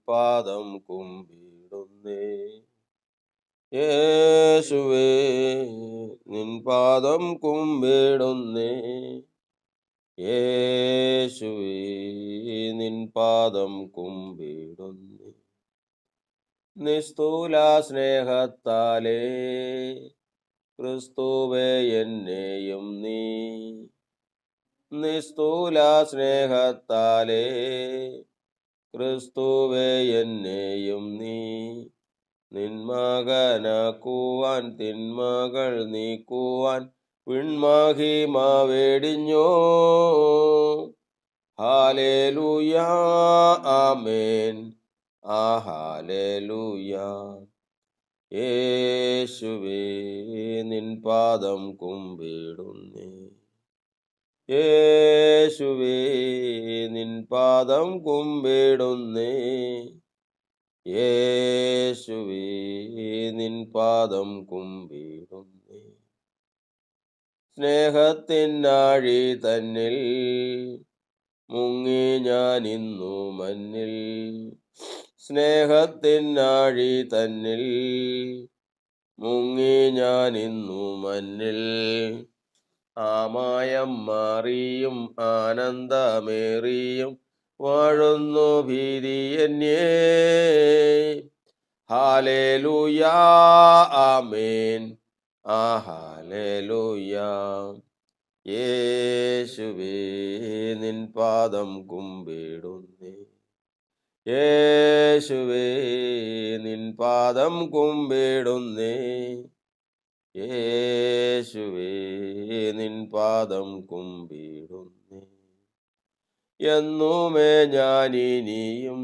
പാദം കുമ്പിടുന്നേ. യേശുവേ നിൻ പാദം കുമ്പിടുന്നേ. യേശുവേ നിൻ പാദം കുമ്പിടുന്നേ. നിസ്തൂല സ്നേഹത്താലേ ക്രിസ്തുവേ എന്നെയും നീ. നിസ്തൂല സ്നേഹത്താലേ ക്രിസ്തുവേ എന്നെയും നീ. നിന്മകനാക്കുവാൻ തിന്മകൾ നീക്കുവാൻ വിൺമഹിമ വെടിഞ്ഞോ. ഹാലേലൂയാ ആമേൻ. ഹാലേലൂയാ. യേശുവേ നിൻ പാദം കുമ്പിടുന്നേ. യേശുവേ നിൻ പാദം കുമ്പിടുന്നേ. യേശുവേ നിൻ പാദം കുമ്പിടുന്നേ. സ്നേഹത്തിനാഴി തന്നിൽ മുങ്ങി ഞാൻ ഇന്നു മന്നിൽ. സ്നേഹത്തിനാഴി തന്നിൽ മുങ്ങി ഞാൻ ഇന്നു മന്നിൽ. ആമായം മാറിയും ആനന്ദമേറിയും വാഴുന്നു ഭീതിയന്യേ. ഹാലേലൂയാ ആമേൻ. ഹാലേലൂയാ. യേശുവേ നിൻ പാദം കുമ്പിടുന്നേ. യേശുവേ നിൻ പാദം കുമ്പിടുന്നേ. യേശുവേ നിൻ പാദം കുമ്പിടുന്നേ. എന്നുമേ ഞാനിനിയും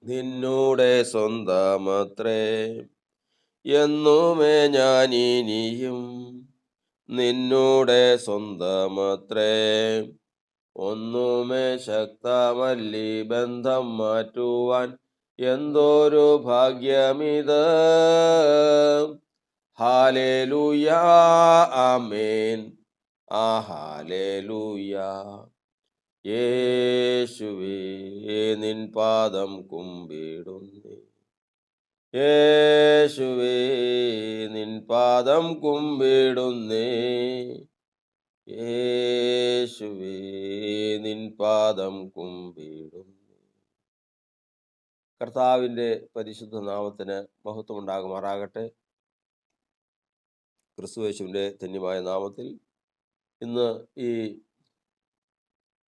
നിന്നൂടെ സ്വന്തമത്രേ. എന്നുമേ ഞാനിനിയും നിന്നൂടെ സ്വന്തമത്രേ. ഒന്നുമേ ശക്തമല്ലി ബന്ധം മാറ്റുവാൻ എന്തൊരു ഭാഗ്യമിത്. ഹാലേലൂയാ ആമേൻ. ഹാലേലൂയാ. യേശുവേ നിൻ പാദം കുമ്പിടുന്നേ. യേശുവേ നിൻ പാദം കുമ്പിടുന്നേ. യേശുവേ നിൻ പാദം കുമ്പിടുന്നേ. കർത്താവിൻ്റെ പരിശുദ്ധ നാമത്തിന് മഹത്വം ഉണ്ടാകുമാറാകട്ടെ. ക്രിസ്തുയേശുവിൻ്റെ ധന്യമായ നാമത്തിൽ ഇന്ന് ഈ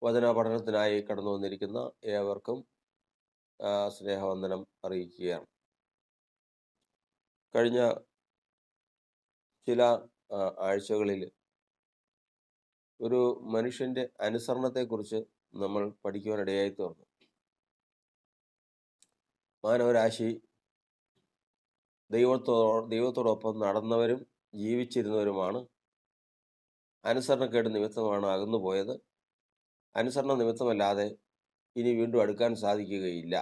വചന പഠനത്തിനായി കടന്നു വന്നിരിക്കുന്ന ഏവർക്കും സ്നേഹവന്ദനം അറിയിക്കുകയാണ്. കഴിഞ്ഞ ചില ആഴ്ചകളിൽ ഒരു മനുഷ്യൻ്റെ അനുസരണത്തെക്കുറിച്ച് നമ്മൾ പഠിക്കുവാനിടയായി തീർന്നു. മാനവരാശി ദൈവത്തോടൊപ്പം നടന്നവരും ജീവിച്ചിരുന്നവരുമാണ്. അനുസരണക്കേട് നിമിത്തമാണ് അകന്നുപോയത്. അനുസരണ നിമിത്തമല്ലാതെ ഇനി വീണ്ടും അടുക്കാൻ സാധിക്കുകയില്ല.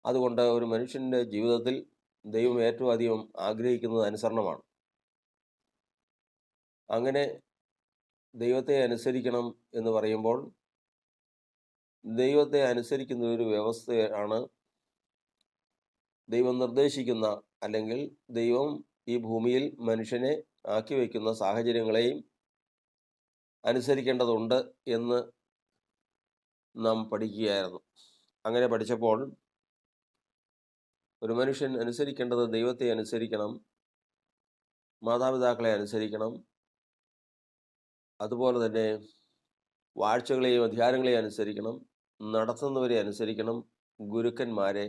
അതുകൊണ്ട് ഒരു മനുഷ്യൻ്റെ ജീവിതത്തിൽ ദൈവം ഏറ്റവും അധികം ആഗ്രഹിക്കുന്നത് അനുസരണമാണ്. അങ്ങനെ ദൈവത്തെ അനുസരിക്കണം എന്ന് പറയുമ്പോൾ ദൈവത്തെ അനുസരിക്കുന്ന ഒരു വ്യവസ്ഥയാണ് ദൈവം നിർദ്ദേശിക്കുന്ന, അല്ലെങ്കിൽ ദൈവം ഈ ഭൂമിയിൽ മനുഷ്യനെ ആക്കി വയ്ക്കുന്ന സാഹചര്യങ്ങളെയും അനുസരിക്കേണ്ടതുണ്ട് എന്ന് നാം പഠിക്കുകയായിരുന്നു. അങ്ങനെ പഠിച്ചപ്പോൾ ഒരു മനുഷ്യൻ അനുസരിക്കേണ്ടത് ദൈവത്തെ അനുസരിക്കണം, മാതാപിതാക്കളെ അനുസരിക്കണം, അതുപോലെ തന്നെ വാഴ്ചകളെയും അധികാരങ്ങളെയും അനുസരിക്കണം, നടത്തുന്നവരെ അനുസരിക്കണം, ഗുരുക്കന്മാരെ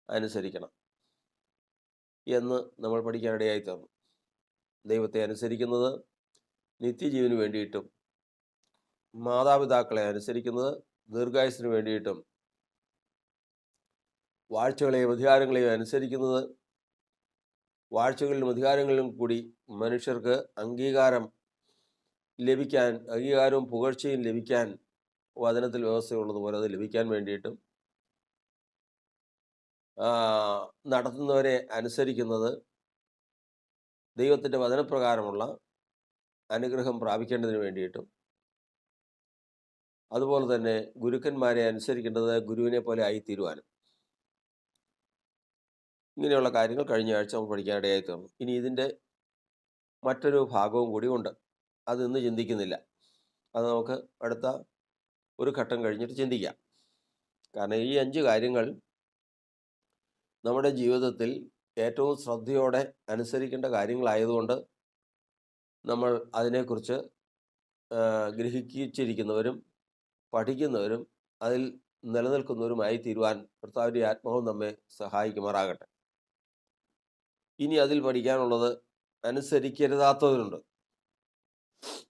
അനുസരിക്കണം എന്ന് നമ്മൾ പഠിക്കാനിടയായി തീർന്നു. ദൈവത്തെ അനുസരിക്കുന്നത് നിത്യജീവന് വേണ്ടിയിട്ടും, മാതാപിതാക്കളെ അനുസരിക്കുന്നത് ദീർഘായുസ്സിന് വേണ്ടിയിട്ടും, വാഴ്ചകളെയും അധികാരങ്ങളെയും അനുസരിക്കുന്നത് വാഴ്ചകളിലും അധികാരങ്ങളിലും കൂടി മനുഷ്യർക്ക് അംഗീകാരവും പുകഴ്ചയും ലഭിക്കാൻ വചനത്തിൽ വ്യവസ്ഥയുള്ളതുപോലെ അത് ലഭിക്കാൻ വേണ്ടിയിട്ടും, നടത്തുന്നവരെ അനുസരിക്കുന്നത് ദൈവത്തിൻ്റെ വചനപ്രകാരമുള്ള അനുഗ്രഹം പ്രാപിക്കേണ്ടതിന് വേണ്ടിയിട്ടും അതുപോലെ തന്നെ ഗുരുക്കന്മാരെ അനുസരിക്കേണ്ടത് ഗുരുവിനെ പോലെ ആയിത്തീരുവാനും. ഇങ്ങനെയുള്ള കാര്യങ്ങൾ കഴിഞ്ഞ ആഴ്ച നമ്മൾ പഠിക്കാനിടയായി തീർന്നു. ഇനി ഇതിൻ്റെ മറ്റൊരു ഭാഗവും കൂടി ഉണ്ട്. അത് ഇന്ന് ചിന്തിക്കുന്നില്ല. അത് നമുക്ക് അടുത്ത ഒരു ഘട്ടം കഴിഞ്ഞിട്ട് ചിന്തിക്കാം. കാരണം ഈ 5 കാര്യങ്ങൾ നമ്മുടെ ജീവിതത്തിൽ ഏറ്റവും ശ്രദ്ധയോടെ അനുസരിക്കേണ്ട കാര്യങ്ങളായതുകൊണ്ട് നമ്മൾ അതിനെക്കുറിച്ച് ഗ്രഹിച്ചിരിക്കുന്നവരും പഠിക്കുന്നവരും അതിൽ നിലനിൽക്കുന്നവരുമായി തീരുവാൻ കർത്താവിൻ്റെ ആത്മാവ് നമ്മെ സഹായിക്കുമാറാകട്ടെ. ഇനി അതിൽ പഠിക്കാനുള്ളത് അനുസരിക്കരുതാത്തവരുണ്ട്.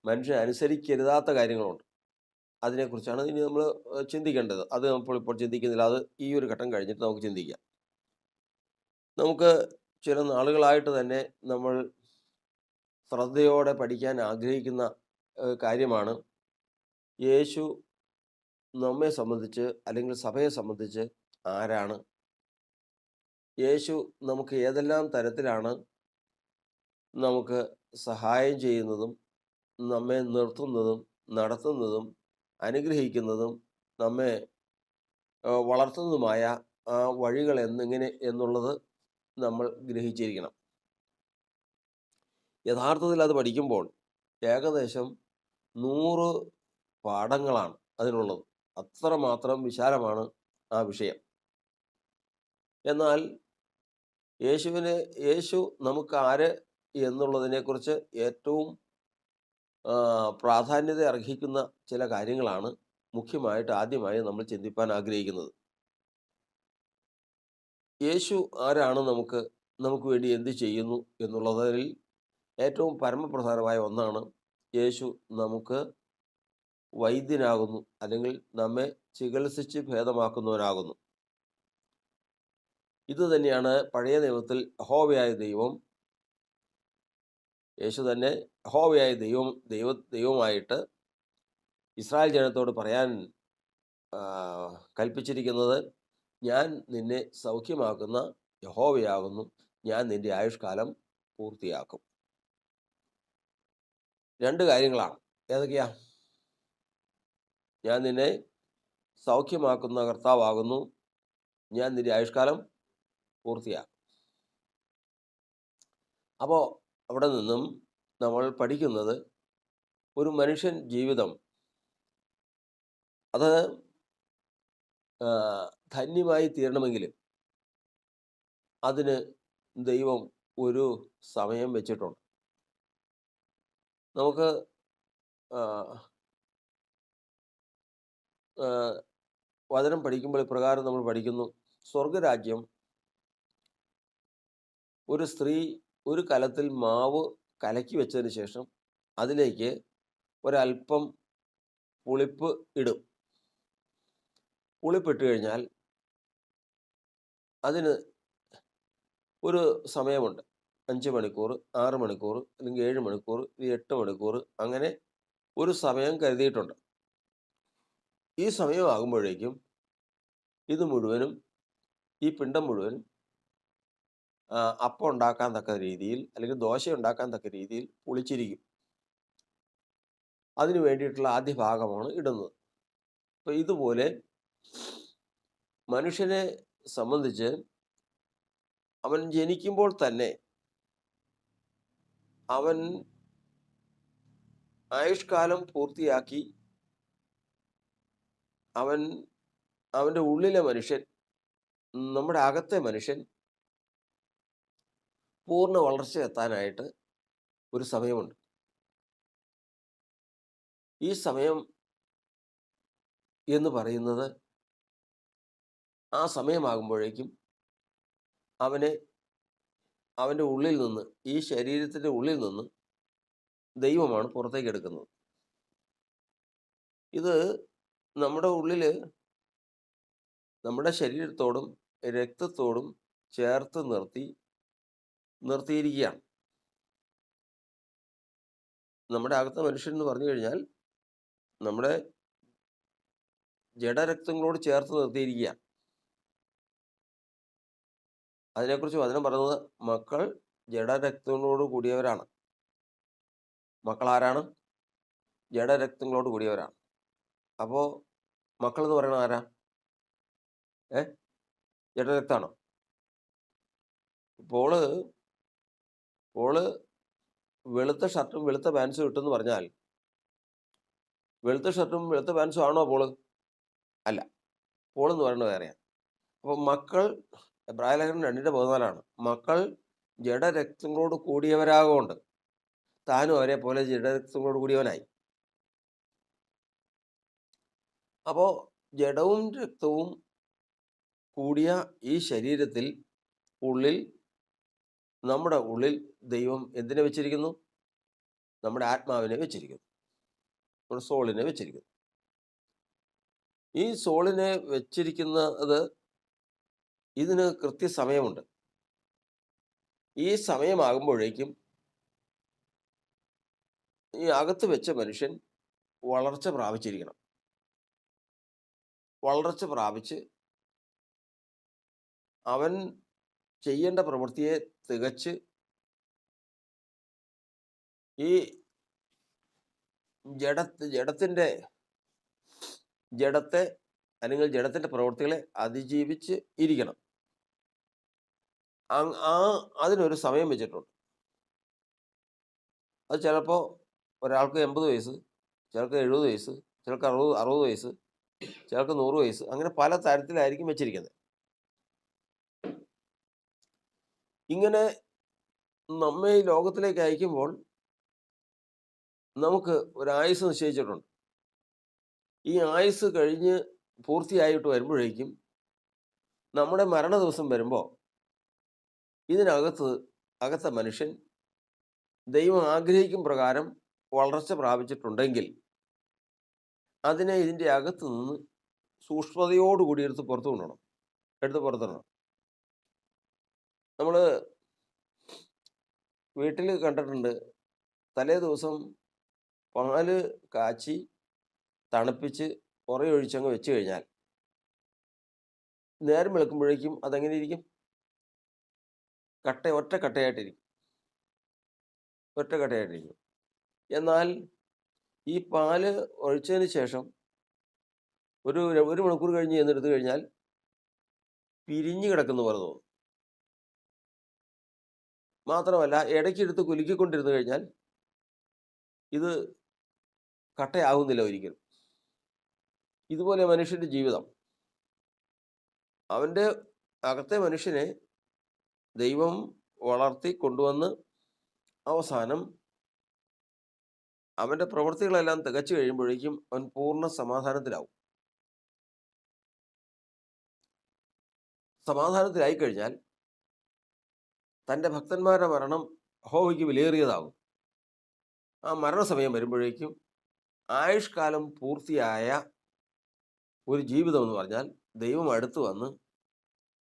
മനുഷ്യൻ അനുസരിക്കരുതാത്ത കാര്യങ്ങളുണ്ട്. അതിനെക്കുറിച്ചാണ് ഇനി നമ്മൾ ചിന്തിക്കേണ്ടത്. അത് ഇപ്പോൾ ചിന്തിക്കുന്നില്ല. അത് ഈ ഒരു ഘട്ടം കഴിഞ്ഞിട്ട് നമുക്ക് ചിന്തിക്കാം. നമുക്ക് ചില നാളുകളായിട്ട് തന്നെ നമ്മൾ ശ്രദ്ധയോടെ പഠിക്കാൻ ആഗ്രഹിക്കുന്ന കാര്യമാണ് യേശു നമ്മെ സംബന്ധിച്ച് അല്ലെങ്കിൽ സഭയെ സംബന്ധിച്ച് ആരാണ്? യേശു നമുക്ക് ഏതെല്ലാം തരത്തിലാണ് നമുക്ക് സഹായം ചെയ്യുന്നതും നമ്മെ നിർത്തുന്നതും നടത്തുന്നതും അനുഗ്രഹിക്കുന്നതും നമ്മെ വളർത്തുന്നതുമായ ആ വഴികൾ എന്നിങ്ങനെ എന്നുള്ളത് നമ്മൾ ഗ്രഹിച്ചിരിക്കണം. യഥാർത്ഥത്തിൽ അത് പഠിക്കുമ്പോൾ ഏകദേശം 100 പാഠങ്ങളാണ് അതിനുള്ളത്. അത്രമാത്രം വിശാലമാണ് ആ വിഷയം. എന്നാൽ യേശു നമുക്ക് ആര് എന്നുള്ളതിനെക്കുറിച്ച് ഏറ്റവും പ്രാധാന്യത അർഹിക്കുന്ന ചില കാര്യങ്ങളാണ് മുഖ്യമായിട്ട് ആദ്യമായി നമ്മൾ ചിന്തിപ്പാൻ ആഗ്രഹിക്കുന്നത്. യേശു ആരാണ്, നമുക്ക് വേണ്ടി എന്ത് ചെയ്യുന്നു എന്നുള്ളതിൽ ഏറ്റവും പരമപ്രധാനമായ ഒന്നാണ് യേശു നമുക്ക് വൈദ്യനാകുന്നു, അല്ലെങ്കിൽ നമ്മെ ചികിത്സിച്ച് ഭേദമാക്കുന്നവനാകുന്നു. ഇത് തന്നെയാണ് പഴയ നിയമത്തിൽ യഹോവയായ ദൈവം, യേശു തന്നെ യഹോവയായ ദൈവമായിട്ട് ഇസ്രായേൽ ജനത്തോട് പറയാൻ കൽപ്പിച്ചിരിക്കുന്നത്, ഞാൻ നിന്നെ സൗഖ്യമാക്കുന്ന യഹോവയാകുന്നു, ഞാൻ നിന്റെ ആയുഷ്കാലം പൂർത്തിയാക്കും. 2 കാര്യങ്ങളാണ്. ഏതൊക്കെയാ? ഞാൻ നിന്നെ സൗഖ്യമാക്കുന്ന കർത്താവാകുന്നു, ഞാൻ നിന്റെ ആയുഷ്കാലം പൂർത്തിയാക്കും. അപ്പോൾ അവിടെ നിന്നും നമ്മൾ പഠിക്കുന്നത്, ഒരു മനുഷ്യൻ ജീവിതം അത് ധന്യമായി തീരണമെങ്കിൽ അതിന് ദൈവം ഒരു സമയം വെച്ചിട്ടുണ്ട്. നമുക്ക് വചനം പഠിക്കുമ്പോൾ ഇപ്രകാരം നമ്മൾ പഠിക്കുന്നു: സ്വർഗരാജ്യം ഒരു സ്ത്രീ ഒരു കലത്തിൽ മാവ് കലക്കി വെച്ചതിന് ശേഷം അതിലേക്ക് ഒരല്പം പുളിപ്പ് ഇടും. പുളിപ്പിട്ട് കഴിഞ്ഞാൽ അതിന് ഒരു സമയമുണ്ട്. 5 മണിക്കൂർ, 6 മണിക്കൂർ, അല്ലെങ്കിൽ 7 മണിക്കൂർ, 8 മണിക്കൂർ, അങ്ങനെ ഒരു സമയം കരുതിയിട്ടുണ്ട്. ഈ സമയമാകുമ്പോഴേക്കും ഇത് മുഴുവനും, ഈ പിണ്ടം മുഴുവനും അപ്പം ഉണ്ടാക്കാൻ തക്ക രീതിയിൽ, അല്ലെങ്കിൽ ദോശ ഉണ്ടാക്കാൻ തക്ക രീതിയിൽ പുളിച്ചിരിക്കും. അതിന് വേണ്ടിയിട്ടുള്ള ആദ്യ ഭാഗമാണ് ഇടുന്നത്. അപ്പോൾ ഇതുപോലെ മനുഷ്യനെ സംബന്ധിച്ച് അവൻ ജനിക്കുമ്പോൾ തന്നെ അവൻ ആയുഷ്കാലം പൂർത്തിയാക്കി അവൻ്റെ ഉള്ളിലെ മനുഷ്യൻ, നമ്മുടെ അകത്തെ മനുഷ്യൻ പൂർണ്ണ വളർച്ച എത്താനായിട്ട് ഒരു സമയമുണ്ട്. ഈ സമയം എന്ന് പറയുന്നത്, ആ സമയമാകുമ്പോഴേക്കും അവൻ്റെ ഉള്ളിൽ നിന്ന്, ഈ ശരീരത്തിൻ്റെ ഉള്ളിൽ നിന്ന് ദൈവമാണ് പുറത്തേക്ക് എടുക്കുന്നത്. ഇത് നമ്മുടെ ഉള്ളിൽ, നമ്മുടെ ശരീരത്തോടും രക്തത്തോടും ചേർത്ത് നിർത്തിയിരിക്കുകയാണ്. നമ്മുടെ അകത്തെ മനുഷ്യൻ എന്ന് പറഞ്ഞു കഴിഞ്ഞാൽ നമ്മുടെ ജഡരക്തങ്ങളോട് ചേർത്ത് നിർത്തിയിരിക്കുകയാണ്. അതിനെക്കുറിച്ച് വചനം പറയുന്നത്, മക്കൾ ജഡരക്തങ്ങളോട് കൂടിയവരാണ്. മക്കൾ ആരാണ്? ജഡരക്തങ്ങളോട് കൂടിയവരാണ്. അപ്പോൾ മക്കൾ എന്ന് പറയണത് ആരാ? ജഡരക്താണോ? പോള് പോള് വെളുത്ത ഷർട്ടും വെളുത്ത പാൻസും ഇട്ടെന്ന് പറഞ്ഞാൽ വെളുത്ത ഷർട്ടും വെളുത്ത പാൻസും ആണോ പോള്? അല്ല. പോളെന്ന് പറയുന്നത് വേറെയാണ്. അപ്പോൾ മക്കൾ, എബ്രായലേഖനം 2:14 മക്കൾ ജഡരക്തങ്ങളോട് കൂടിയവരാകൊണ്ട് താനും അവരെ പോലെ ജഡരക്തങ്ങളോട് കൂടിയവനായി. അപ്പോൾ ജഡവും രക്തവും കൂടിയ ഈ ശരീരത്തിൽ നമ്മുടെ ഉള്ളിൽ ദൈവം എന്തിനെ വെച്ചിരിക്കുന്നു? നമ്മുടെ ആത്മാവിനെ വെച്ചിരിക്കുന്നു, നമ്മുടെ സോളിനെ വെച്ചിരിക്കുന്നു. ഈ സോളിനെ വെച്ചിരിക്കുന്നത് ഇതിന് കൃത്യസമയമുണ്ട്. ഈ സമയമാകുമ്പോഴേക്കും ഈ അകത്ത് വെച്ച മനുഷ്യൻ വളർച്ച പ്രാപിച്ചിരിക്കണം. വളർച്ച പ്രാപിച്ച് അവൻ ചെയ്യേണ്ട പ്രവൃത്തിയെ തികച്ച് ഈ ജഡത്തെ അല്ലെങ്കിൽ ജഡത്തിന്റെ പ്രവൃത്തികളെ അതിജീവിച്ച് ഇരിക്കണം. അതിനൊരു സമയം വെച്ചിട്ടുണ്ട്. അത് ചിലപ്പോൾ ഒരാൾക്ക് 80 വയസ്സ്, ചിലർക്ക് 70 വയസ്സ്, ചിലർക്ക് 60 വയസ്സ്, ചിലർക്ക് 100 വയസ്സ്, അങ്ങനെ പല തരത്തിലായിരിക്കും വെച്ചിരിക്കുന്നത്. ഇങ്ങനെ നമ്മെ ഈ ലോകത്തിലേക്ക് അയക്കുമ്പോൾ നമുക്ക് ഒരു ആയുസ് നിശ്ചയിച്ചിട്ടുണ്ട്. ഈ ആയുസ് കഴിഞ്ഞ് പൂർത്തിയായിട്ട് വരുമ്പോഴേക്കും നമ്മുടെ മരണ ദിവസം വരുമ്പോൾ അകത്ത മനുഷ്യൻ ദൈവം ആഗ്രഹിക്കും പ്രകാരം വളർച്ച പ്രാപിച്ചിട്ടുണ്ടെങ്കിൽ അതിനെ ഇതിൻ്റെ അകത്ത് നിന്ന് സൂക്ഷ്മതയോടുകൂടി എടുത്ത് പുറത്തിടണം. നമ്മൾ വീട്ടിൽ കണ്ടിട്ടുണ്ട്, തലേ ദിവസം പാല് കാച്ചി തണുപ്പിച്ച് ഉറയൊഴിച്ചങ്ങ് വെച്ച് കഴിഞ്ഞാൽ നേരം വെളുക്കുമ്പോഴേക്കും അതെങ്ങനെ ഇരിക്കും? ഒറ്റ കട്ടയായിട്ടിരിക്കും. എന്നാൽ ഈ പാല് ഒഴിച്ചതിന് ശേഷം ഒരു മണിക്കൂർ കഴിഞ്ഞ് ചെന്നെടുത്തു കഴിഞ്ഞാൽ പിരിഞ്ഞു കിടക്കുന്ന പോലെ തോന്നും. മാത്രമല്ല, ഇടയ്ക്കെടുത്ത് കുലുക്കിക്കൊണ്ടിരുന്നു കഴിഞ്ഞാൽ ഇത് കട്ടയാകുന്നില്ല ഒരിക്കലും. ഇതുപോലെ മനുഷ്യന്റെ ജീവിതം, അവൻ്റെ അകത്തെ മനുഷ്യനെ ദൈവം വളർത്തി കൊണ്ടുവന്ന് അവസാനം അവൻ്റെ പ്രവൃത്തികളെല്ലാം തികച്ചു കഴിയുമ്പോഴേക്കും അവൻ പൂർണ്ണ സമാധാനത്തിലാവും. സമാധാനത്തിലായി കഴിഞ്ഞാൽ തൻ്റെ ഭക്തന്മാരുടെ മരണം യഹോവയ്ക്ക് വിലയേറിയതാകും. ആ മരണസമയം വരുമ്പോഴേക്കും ആയുഷ്കാലം പൂർത്തിയായ ഒരു ജീവിതം എന്ന് പറഞ്ഞാൽ ദൈവം അടുത്ത് വന്ന്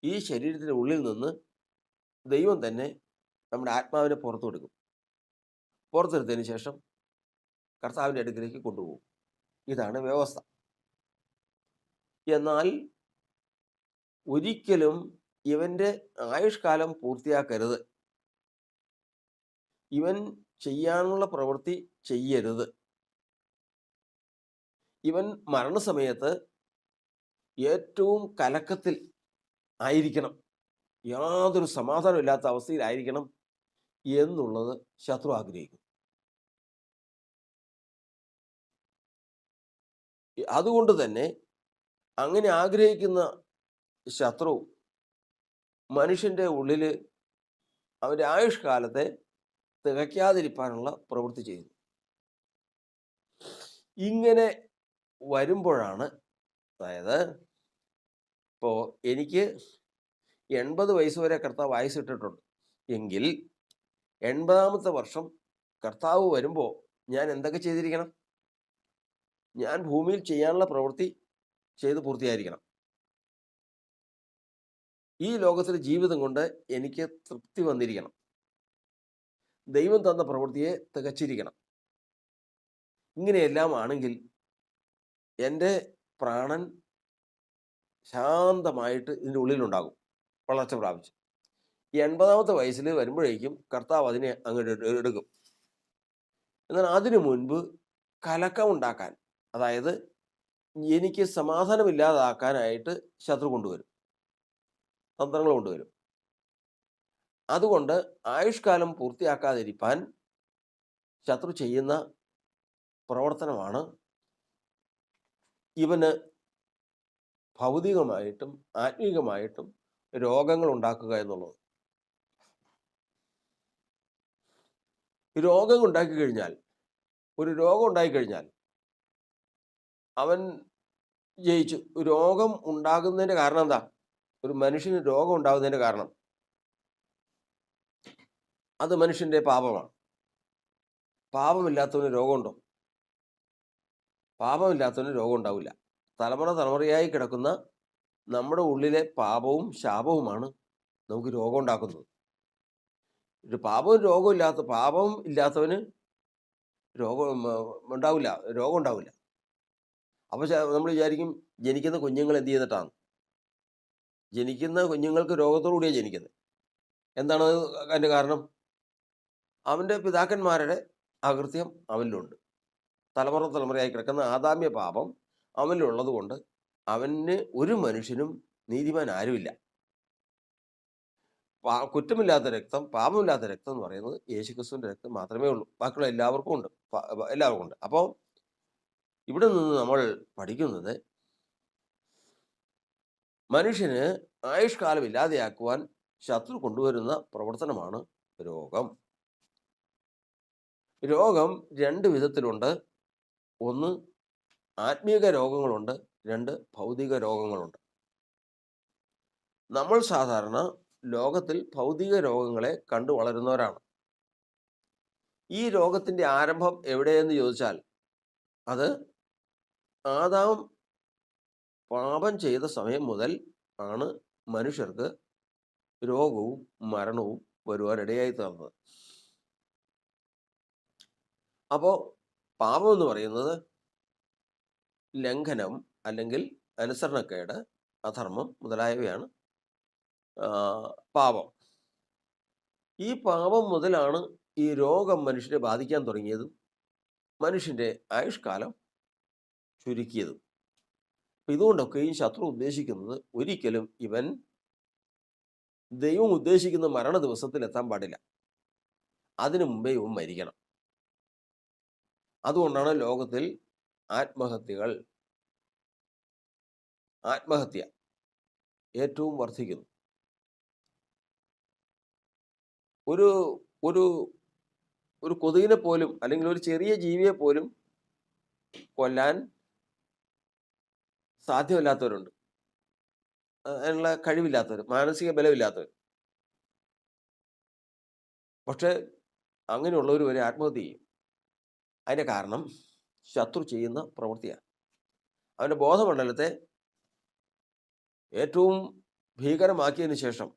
ഈ ശരീരത്തിൻ്റെ ഉള്ളിൽ നിന്ന് ദൈവം തന്നെ നമ്മുടെ ആത്മാവിനെ പുറത്തെടുത്തതിന് ശേഷം കർത്താവിൻ്റെ അടുക്കിലേക്ക് കൊണ്ടുപോകും. ഇതാണ് വ്യവസ്ഥ. എന്നാൽ ഒരിക്കലും ഇവൻ്റെ ആയുഷ്കാലം പൂർത്തിയാക്കരുത്. ഇവൻ ചെയ്യാനുള്ള പ്രവൃത്തി ചെയ്യരുത്. ഇവൻ മരണസമയത്ത് ഏറ്റവും കലക്കത്തിൽ ആയിരിക്കണം, യാതൊരു സമാധാനമില്ലാത്ത അവസ്ഥയിലായിരിക്കണം എന്നുള്ളത് ശത്രു ആഗ്രഹിക്കും. അതുകൊണ്ട് തന്നെ അങ്ങനെ ആഗ്രഹിക്കുന്ന ശത്രു മനുഷ്യൻ്റെ ഉള്ളിൽ അവൻ്റെ ആയുഷ്കാലത്തെ തികയ്ക്കാതിരിക്കാനുള്ള പ്രവൃത്തി ചെയ്യുന്നു. ഇങ്ങനെ വരുമ്പോഴാണ്, അതായത് ഇപ്പോൾ എനിക്ക് 80 വയസ്സ് വരെ കർത്താവ് ആയുസ് ഇട്ടിട്ടുണ്ട് എങ്കിൽ 80ാമത്തെ വർഷം കർത്താവ് വരുമ്പോൾ ഞാൻ എന്തൊക്കെ ചെയ്തിരിക്കണം? ഞാൻ ഭൂമിയിൽ ചെയ്യാനുള്ള പ്രവൃത്തി ചെയ്ത് പൂർത്തിയായിരിക്കണം. ഈ ലോകത്തിലെ ജീവിതം കൊണ്ട് എനിക്ക് തൃപ്തി വന്നിരിക്കണം. ദൈവം തന്ന പ്രവൃത്തിയെ തികച്ചിരിക്കണം. ഇങ്ങനെയെല്ലാം ആണെങ്കിൽ എൻ്റെ പ്രാണൻ ശാന്തമായിട്ട് ഇതിൻ്റെ ഉള്ളിലുണ്ടാകും, വളർച്ച പ്രാപിച്ച്. 80ാമത്തെ വയസ്സിൽ വരുമ്പോഴേക്കും കർത്താവ് അതിനെ അങ്ങോട്ട് എടുക്കും. എന്നാൽ അതിനു മുൻപ് കലക്കം ഉണ്ടാക്കാൻ, അതായത് എനിക്ക് സമാധാനമില്ലാതാക്കാനായിട്ട് ശത്രു കൊണ്ടുവരും, തന്ത്രങ്ങൾ കൊണ്ടുവരും. അതുകൊണ്ട് ആയുഷ്കാലം പൂർത്തിയാക്കാതിരിപ്പാൻ ശത്രു ചെയ്യുന്ന പ്രവർത്തനമാണ് ഇവന് ഭൗതികമായിട്ടും ആത്മീകമായിട്ടും രോഗങ്ങൾ ഉണ്ടാക്കുക എന്നുള്ളത്. രോഗം ഉണ്ടാക്കിക്കഴിഞ്ഞാൽ, ഒരു രോഗം ഉണ്ടായിക്കഴിഞ്ഞാൽ അവൻ ജയിച്ചു. രോഗം ഉണ്ടാകുന്നതിൻ്റെ കാരണം എന്താ? ഒരു മനുഷ്യന് രോഗം ഉണ്ടാകുന്നതിൻ്റെ കാരണം അത് മനുഷ്യൻ്റെ പാപമാണ്. പാപമില്ലാത്തവന് രോഗമുണ്ടോ? പാപമില്ലാത്തവന് രോഗം ഉണ്ടാവില്ല. തലമുറയായി കിടക്കുന്ന നമ്മുടെ ഉള്ളിലെ പാപവും ശാപവുമാണ് നമുക്ക് രോഗം ഉണ്ടാക്കുന്നത്. ഒരു പാപം ഇല്ലാത്തവന് രോഗം ഉണ്ടാവില്ല, രോഗം ഉണ്ടാവില്ല. അപ്പോൾ നമ്മൾ വിചാരിക്കും ജനിക്കുന്ന കുഞ്ഞുങ്ങൾ എന്ത് ചെയ്തിട്ടാണ്? ജനിക്കുന്ന കുഞ്ഞുങ്ങൾക്ക് രോഗത്തോടു കൂടിയാണ് ജനിക്കുന്നത്. എന്താണ് അതിൻ്റെ കാരണം? അവൻ്റെ പിതാക്കന്മാരുടെ അകൃത്യം അവനിലുണ്ട്. തലമുറയായി കിടക്കുന്ന ആദാമ്യ പാപം അവനിലുള്ളത് കൊണ്ട് അവന് ഒരു മനുഷ്യനും നീതിമാൻ ആരുമില്ല. കുറ്റമില്ലാത്ത രക്തം, പാപമില്ലാത്ത രക്തം എന്ന് പറയുന്നത് യേശുക്രിസ്തുവിൻ്റെ രക്തം മാത്രമേ ഉള്ളൂ. ബാക്കിയുള്ള എല്ലാവർക്കും ഉണ്ട്. അപ്പോൾ ഇവിടെ നിന്ന് നമ്മൾ പഠിക്കുന്നത് മനുഷ്യന് ആയുഷ്കാലം ഇല്ലാതെയാക്കുവാൻ ശത്രു കൊണ്ടുവരുന്ന പ്രവർത്തനമാണ് രോഗം. രോഗം രണ്ട് വിധത്തിലുണ്ട്. ഒന്ന് ആത്മീക രോഗങ്ങളുണ്ട്, രണ്ട് ഭൗതിക രോഗങ്ങളുണ്ട്. നമ്മൾ സാധാരണ ലോകത്തിൽ ഭൗതിക രോഗങ്ങളെ കണ്ടു വളരുന്നവരാണ്. ഈ രോഗത്തിൻ്റെ ആരംഭം എവിടെയെന്ന് ചോദിച്ചാൽ അത് ആദാം പാപം ചെയ്ത സമയം മുതൽ ആണ് മനുഷ്യർക്ക് രോഗവും മരണവും വരുവാനിടയായി തീർന്നത്. അപ്പോൾ പാപം എന്ന് പറയുന്നത് ലംഘനം അല്ലെങ്കിൽ അനുസരണക്കേട്, അധർമ്മം മുതലായവയാണ് പാപം. ഈ പാപം മുതലാണ് ഈ രോഗം മനുഷ്യരെ ബാധിക്കാൻ തുടങ്ങിയതും മനുഷ്യൻ്റെ ആയുഷ്കാലം ചുരുക്കിയതും. ഇതുകൊണ്ടൊക്കെയും ശത്രു ഉദ്ദേശിക്കുന്നത് ഒരിക്കലും ഇവൻ ദൈവം ഉദ്ദേശിക്കുന്ന മരണ ദിവസത്തിൽ എത്താൻ പാടില്ല. അതിനു മുമ്പേ ഇവൻ മരിക്കണം. അതുകൊണ്ടാണ് ലോകത്തിൽ ആത്മഹത്യ ഏറ്റവും വർദ്ധിക്കുന്നു. ഒരു ഒരു ഒരു കൊതുകിനെ പോലും അല്ലെങ്കിൽ ഒരു ചെറിയ ജീവിയെ പോലും കൊല്ലാൻ സാധ്യമല്ലാത്തവരുണ്ട്. അതിനുള്ള കഴിവില്ലാത്തവർ, മാനസിക ബലമില്ലാത്തവർ. പക്ഷെ അങ്ങനെയുള്ളവർ വരെ ആത്മഹത്യ ചെയ്യും. അതിൻ്റെ കാരണം ശത്രു ചെയ്യുന്ന പ്രവൃത്തിയാണ്. അവൻ്റെ ബോധമണ്ഡലത്തെ ഏറ്റവും ഭീകരമാക്കിയതിന് ശേഷം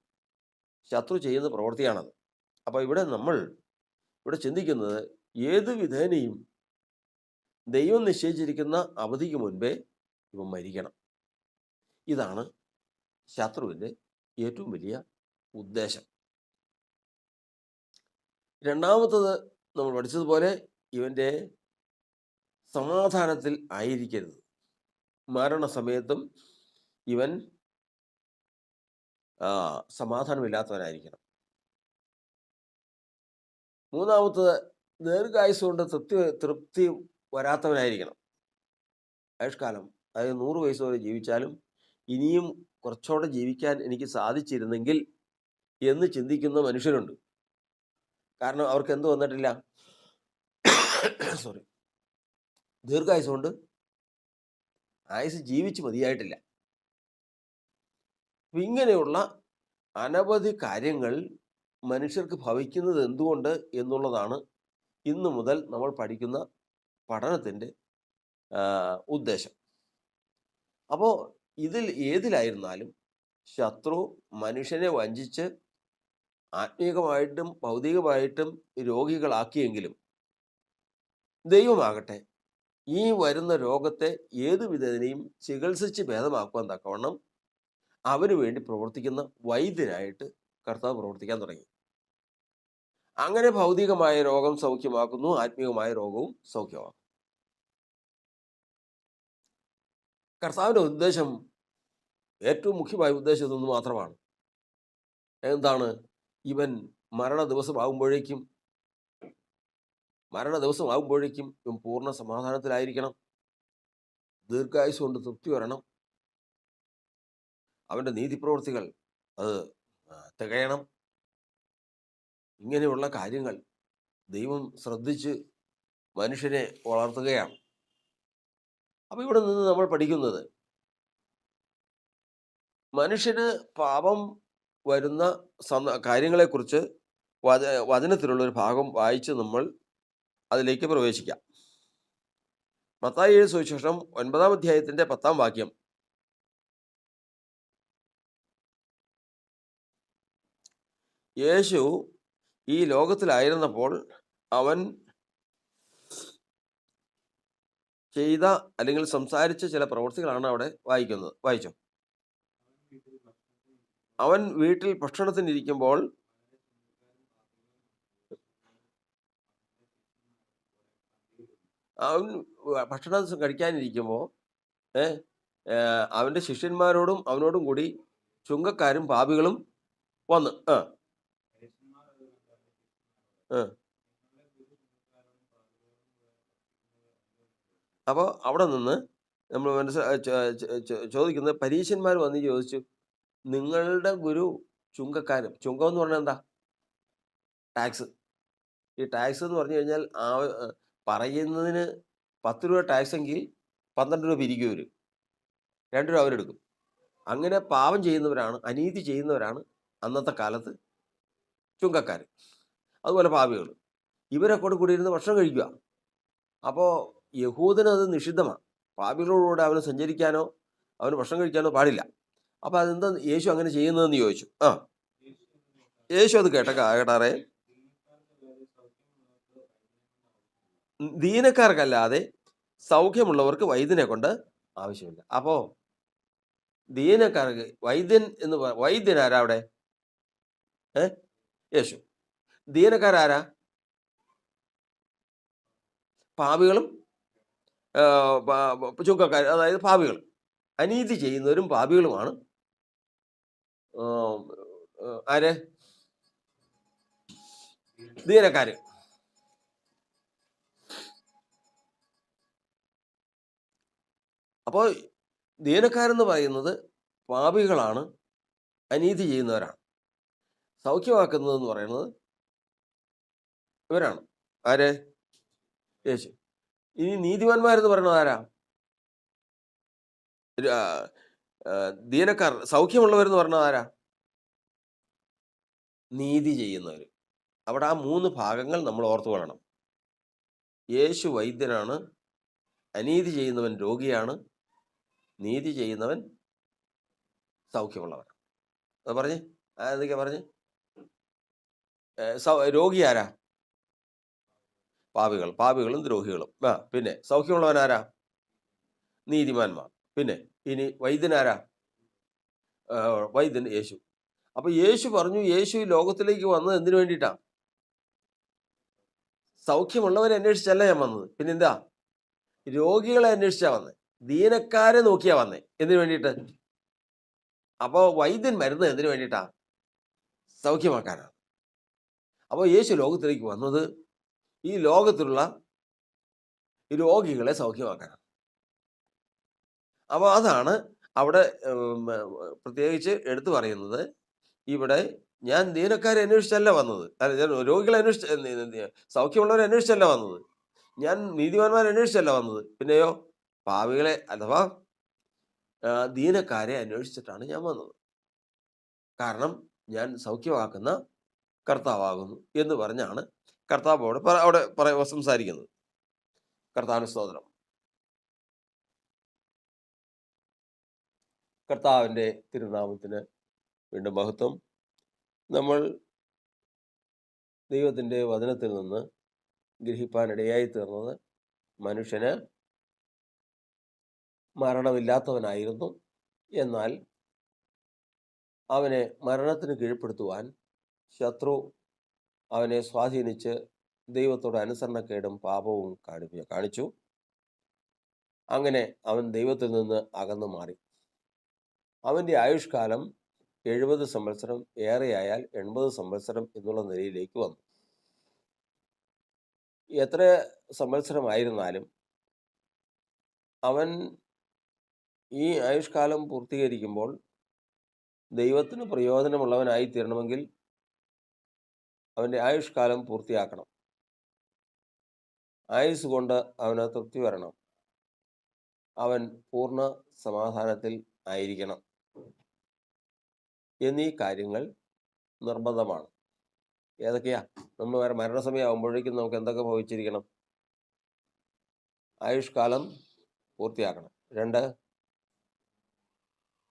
ശത്രു ചെയ്യുന്ന പ്രവൃത്തിയാണത്. അപ്പോൾ ഇവിടെ ചിന്തിക്കുന്നത് ഏത് വിധേനയും ദൈവം നിശ്ചയിച്ചിരിക്കുന്ന അവധിക്ക് മുൻപേ ഇവൻ മരിക്കണം. ഇതാണ് ശത്രുവിൻ്റെ ഏറ്റവും വലിയ ഉദ്ദേശം. രണ്ടാമത്തത് നമ്മൾ പഠിച്ചതുപോലെ ഇവൻ്റെ സമാധാനത്തിൽ ആയിരിക്കരുത്. മരണസമയത്തും ഇവൻ സമാധാനമില്ലാത്തവനായിരിക്കണം. മൂന്നാമത്തത് ദീർഘായുസ് കൊണ്ട് തൃപ്തി വരാത്തവനായിരിക്കണം. ആയുഷ്കാലം, അതായത് 100 വയസ്സ് വരെ ജീവിച്ചാലും ഇനിയും കുറച്ചുകൂടെ ജീവിക്കാൻ എനിക്ക് സാധിച്ചിരുന്നെങ്കിൽ എന്ന് ചിന്തിക്കുന്ന മനുഷ്യരുണ്ട്. കാരണം അവർക്ക് എന്ത് വന്നിട്ടില്ല? ദീർഘായുസ് കൊണ്ട് ആയുസ് ജീവിച്ച് മതിയായിട്ടില്ല. ഇങ്ങനെയുള്ള അനവധി കാര്യങ്ങൾ മനുഷ്യർക്ക് ഭവിക്കുന്നത് എന്തുകൊണ്ട് എന്നുള്ളതാണ് ഇന്നു മുതൽ നമ്മൾ പഠിക്കുന്ന പഠനത്തിൻ്റെ ഉദ്ദേശം. അപ്പോൾ ഏതിലായിരുന്നാലും ശത്രു മനുഷ്യനെ വഞ്ചിച്ച് ആത്മീകമായിട്ടും ഭൗതികമായിട്ടും രോഗികളാക്കിയെങ്കിലും ദൈവമാകട്ടെ ഈ വരുന്ന രോഗത്തെ ഏതു വിധേനയും ചികിത്സിച്ച് ഭേദമാക്കുവാൻ തക്കവണ്ണം അവന് വേണ്ടി പ്രവർത്തിക്കുന്ന വൈദ്യനായിട്ട് കർത്താവ് പ്രവർത്തിക്കാൻ തുടങ്ങി. അങ്ങനെ ഭൗതികമായ രോഗം സൗഖ്യമാക്കുന്നു, ആത്മീയമായ രോഗവും സൗഖ്യമാക്കുന്നു. കർത്താവിൻ്റെ ഉദ്ദേശം, ഏറ്റവും മുഖ്യമായ ഉദ്ദേശം ഇതൊന്ന് മാത്രമാണ്. എന്താണ്? ഇവൻ മരണ ദിവസമാകുമ്പോഴേക്കും ഇവൻ പൂർണ്ണ സമാധാനത്തിലായിരിക്കണം, ദീർഘായുസ് കൊണ്ട് തൃപ്തി വരണം, അവൻ്റെ നീതിപ്രവൃത്തികൾ അത് തികയണം. ഇങ്ങനെയുള്ള കാര്യങ്ങൾ ദൈവം ശ്രദ്ധിച്ച് മനുഷ്യനെ വളർത്തുകയാണ്. അപ്പോൾ ഇവിടെ നിന്ന് നമ്മൾ പഠിക്കുന്നത്, മനുഷ്യന് പാപം വരുന്ന കാര്യങ്ങളെക്കുറിച്ച് വചനത്തിലുള്ളൊരു ഭാഗം വായിച്ച് നമ്മൾ അതിലേക്ക് പ്രവേശിക്കാം. മത്തായി എഴുതിയ സുവിശേഷം 9-ാം അധ്യായത്തിൻ്റെ 10-ാം വാക്യം. യേശു ഈ ലോകത്തിലായിരുന്നപ്പോൾ അവൻ ചെയ്ത അല്ലെങ്കിൽ സംസാരിച്ച ചില പ്രവൃത്തികളാണ് അവിടെ വായിക്കുന്നത്. വായിച്ചോ. അവൻ വീട്ടിൽ ഭക്ഷണത്തിനിരിക്കുമ്പോൾ അവൻ ഭക്ഷണം കഴിക്കാനിരിക്കുമ്പോൾ അവൻ്റെ ശിഷ്യന്മാരോടും അവനോടും കൂടി ചുങ്കക്കാരും പാപികളും വന്ന് അപ്പോൾ അവിടെ നിന്ന് നമ്മൾ ചോദിക്കുന്നത്, പരീശന്മാർ വന്ന് ചോദിച്ചു, നിങ്ങളുടെ ഗുരു ചുങ്കക്കാരും. ചുങ്കം എന്ന് പറഞ്ഞാൽ എന്താ? ടാക്സ്. ഈ ടാക്സ് എന്ന് പറഞ്ഞു കഴിഞ്ഞാൽ പറയുന്നതിന് 10 രൂപ ടാക്സ് എങ്കിൽ 12 രൂപ പിരിക്കും അവർ, 2 രൂപ അവരെടുക്കും. അങ്ങനെ പാപം ചെയ്യുന്നവരാണ്, അനീതി ചെയ്യുന്നവരാണ് അന്നത്തെ കാലത്ത് ചുങ്കക്കാർ, അതുപോലെ പാപികൾ. ഇവരെ കൂടി ഇരുന്ന് ഭക്ഷണം കഴിക്കുക. അപ്പോൾ യഹൂദന് അത് നിഷിദ്ധമാണ്. പാപികളോടുകൂടെ അവന് സഞ്ചരിക്കാനോ അവന് ഭക്ഷണം കഴിക്കാനോ പാടില്ല. അപ്പോൾ അതെന്താ യേശു അങ്ങനെ ചെയ്യുന്നതെന്ന് ചോദിച്ചു. യേശു അത് കേട്ടാറേ, ദീനക്കാർക്കല്ലാതെ സൗഖ്യമുള്ളവർക്ക് വൈദ്യനെ കൊണ്ട് ആവശ്യമില്ല. അപ്പോൾ ദീനക്കാർക്ക് വൈദ്യൻ ആരാ അവിടെ? യേശു. ദീനക്കാരാരാ? പാപികളും ചുങ്കക്കാർ, അതായത് പാപികൾ, അനീതി ചെയ്യുന്നവരും പാപികളുമാണ് ആര്? ദീനക്കാര്. അപ്പോൾ ദീനക്കാരെന്ന് പറയുന്നത് പാപികളാണ്, അനീതി ചെയ്യുന്നവരാണ്. സൗഖ്യമാക്കുന്നതെന്ന് പറയുന്നത് ഇവരാണ്. ആര്? യേശു. ഇനി നീതിമാന്മാരെന്ന് പറയുന്നത് ആരാ? ദീനക്കാർ. സൗഖ്യമുള്ളവരെന്ന് പറഞ്ഞത് ആരാ? നീതി ചെയ്യുന്നവർ. അവിടെ ആ 3 ഭാഗങ്ങൾ നമ്മൾ ഓർത്തു കൊള്ളണം. യേശു വൈദ്യനാണ്, അനീതി ചെയ്യുന്നവൻ രോഗിയാണ്, നീതി ചെയ്യുന്നവൻ സൗഖ്യമുള്ളവനാണ്. അത് പറഞ്ഞേ, എന്തൊക്കെയാ പറഞ്ഞേ? രോഗി ആരാ? പാപികളും ദ്രോഹികളും. പിന്നെ സൗഖ്യമുള്ളവൻ ആരാ? നീതിമാന്മാർ. പിന്നെ ഇനി വൈദ്യനാരാ? വൈദ്യൻ യേശു. അപ്പൊ യേശു പറഞ്ഞു, യേശു ലോകത്തിലേക്ക് വന്നത് എന്തിനു വേണ്ടിയിട്ടാ? സൗഖ്യമുള്ളവരെ അന്വേഷിച്ചല്ല ഞാൻ വന്നത്. പിന്നെന്താ? രോഗികളെ അന്വേഷിച്ചാ വന്നേ, ദീനക്കാരെ നോക്കിയാ വന്നേ. എന്തിനു വേണ്ടിയിട്ട്? അപ്പോൾ വൈദ്യൻ മരുന്ന് എന്തിനു വേണ്ടിയിട്ടാ? സൗഖ്യമാക്കാനാണ്. അപ്പോൾ യേശു ലോകത്തിലേക്ക് വന്നത് ഈ ലോകത്തിലുള്ള രോഗികളെ സൗഖ്യമാക്കാനാണ്. അപ്പോൾ അതാണ് അവിടെ പ്രത്യേകിച്ച് എടുത്തു പറയുന്നത്. ഇവിടെ ഞാൻ ദീനക്കാരെ അന്വേഷിച്ചല്ല വന്നത്, ഞാൻ രോഗികളെ സൗഖ്യമുള്ളവരെ അന്വേഷിച്ചല്ല വന്നത്, ഞാൻ നീതിമാന്മാരെ അന്വേഷിച്ചല്ല വന്നത്, പിന്നെയോ പാപികളെ അഥവാ ദീനക്കാരെ അന്വേഷിച്ചിട്ടാണ് ഞാൻ വന്നത്. കാരണം ഞാൻ സൗഖ്യമാക്കുന്ന കർത്താവാകുന്നു എന്ന് പറഞ്ഞാണ് കർത്താവോട് അവിടെ സംസാരിക്കുന്നത്. കർത്താവിന് സ്തോത്രം. കർത്താവിൻ്റെ തിരുനാമത്തിന് വീണ്ടും മഹത്വം. നമ്മൾ ദൈവത്തിൻ്റെ വചനത്തിൽ നിന്ന് ഗ്രഹിപ്പാനിടയായി തീർന്നത്, മനുഷ്യന് മരണമില്ലാത്തവനായിരുന്നു, എന്നാൽ അവനെ മരണത്തിന് കീഴ്പ്പെടുത്തുവാൻ ശത്രു അവനെ സ്വാധീനിച്ച് ദൈവത്തോട് അനുസരണക്കേടും പാപവും കാണിച്ചു. അങ്ങനെ അവൻ ദൈവത്തിൽ നിന്ന് അകന്നു മാറി. അവൻ്റെ ആയുഷ്കാലം 70 സംവത്സരം, ഏറെയായാൽ 80 സംവത്സരം എന്നുള്ള നിലയിലേക്ക് വന്നു. എത്ര സംവത്സരമായിരുന്നാലും അവൻ ഈ ആയുഷ്കാലം പൂർത്തീകരിക്കുമ്പോൾ ദൈവത്തിന് പ്രയോജനമുള്ളവനായി തീരണമെങ്കിൽ അവൻ്റെ ആയുഷ്കാലം പൂർത്തിയാക്കണം. ആയുസ് കൊണ്ട് അവന് തൃപ്തി വരണം. അവൻ പൂർണ്ണ സമാധാനത്തിൽ ആയിരിക്കണം എന്നീ കാര്യങ്ങൾ നിർബന്ധമാണ്. ഏതൊക്കെയാ? നമ്മൾ വേറെ മരണസമയമാകുമ്പോഴേക്കും നമുക്ക് എന്തൊക്കെ ഭവിച്ചിരിക്കണം? ആയുഷ്കാലം പൂർത്തിയാക്കണം. 2,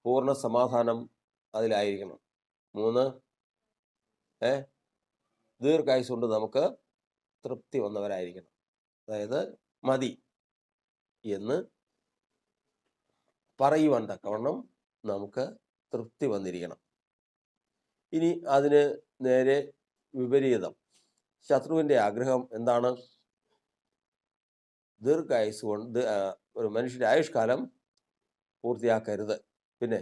പൂർണ്ണ സമാധാനം അതിലായിരിക്കണം. 3, ദീർഘായുസ് കൊണ്ട് നമുക്ക് തൃപ്തി വന്നവരായിരിക്കണം. അതായത് മതി എന്ന് പറയുവാൻ തക്കവണ്ണം നമുക്ക് തൃപ്തി വന്നിരിക്കണം. ഇനി അതിന് നേരെ വിപരീതം, ശത്രുവിൻ്റെ ആഗ്രഹം എന്താണ്? ദീർഘായുസ് കൊണ്ട് ഒരു മനുഷ്യൻ്റെ ആയുഷ്കാലം പൂർത്തിയാക്കരുത്. പിന്നെ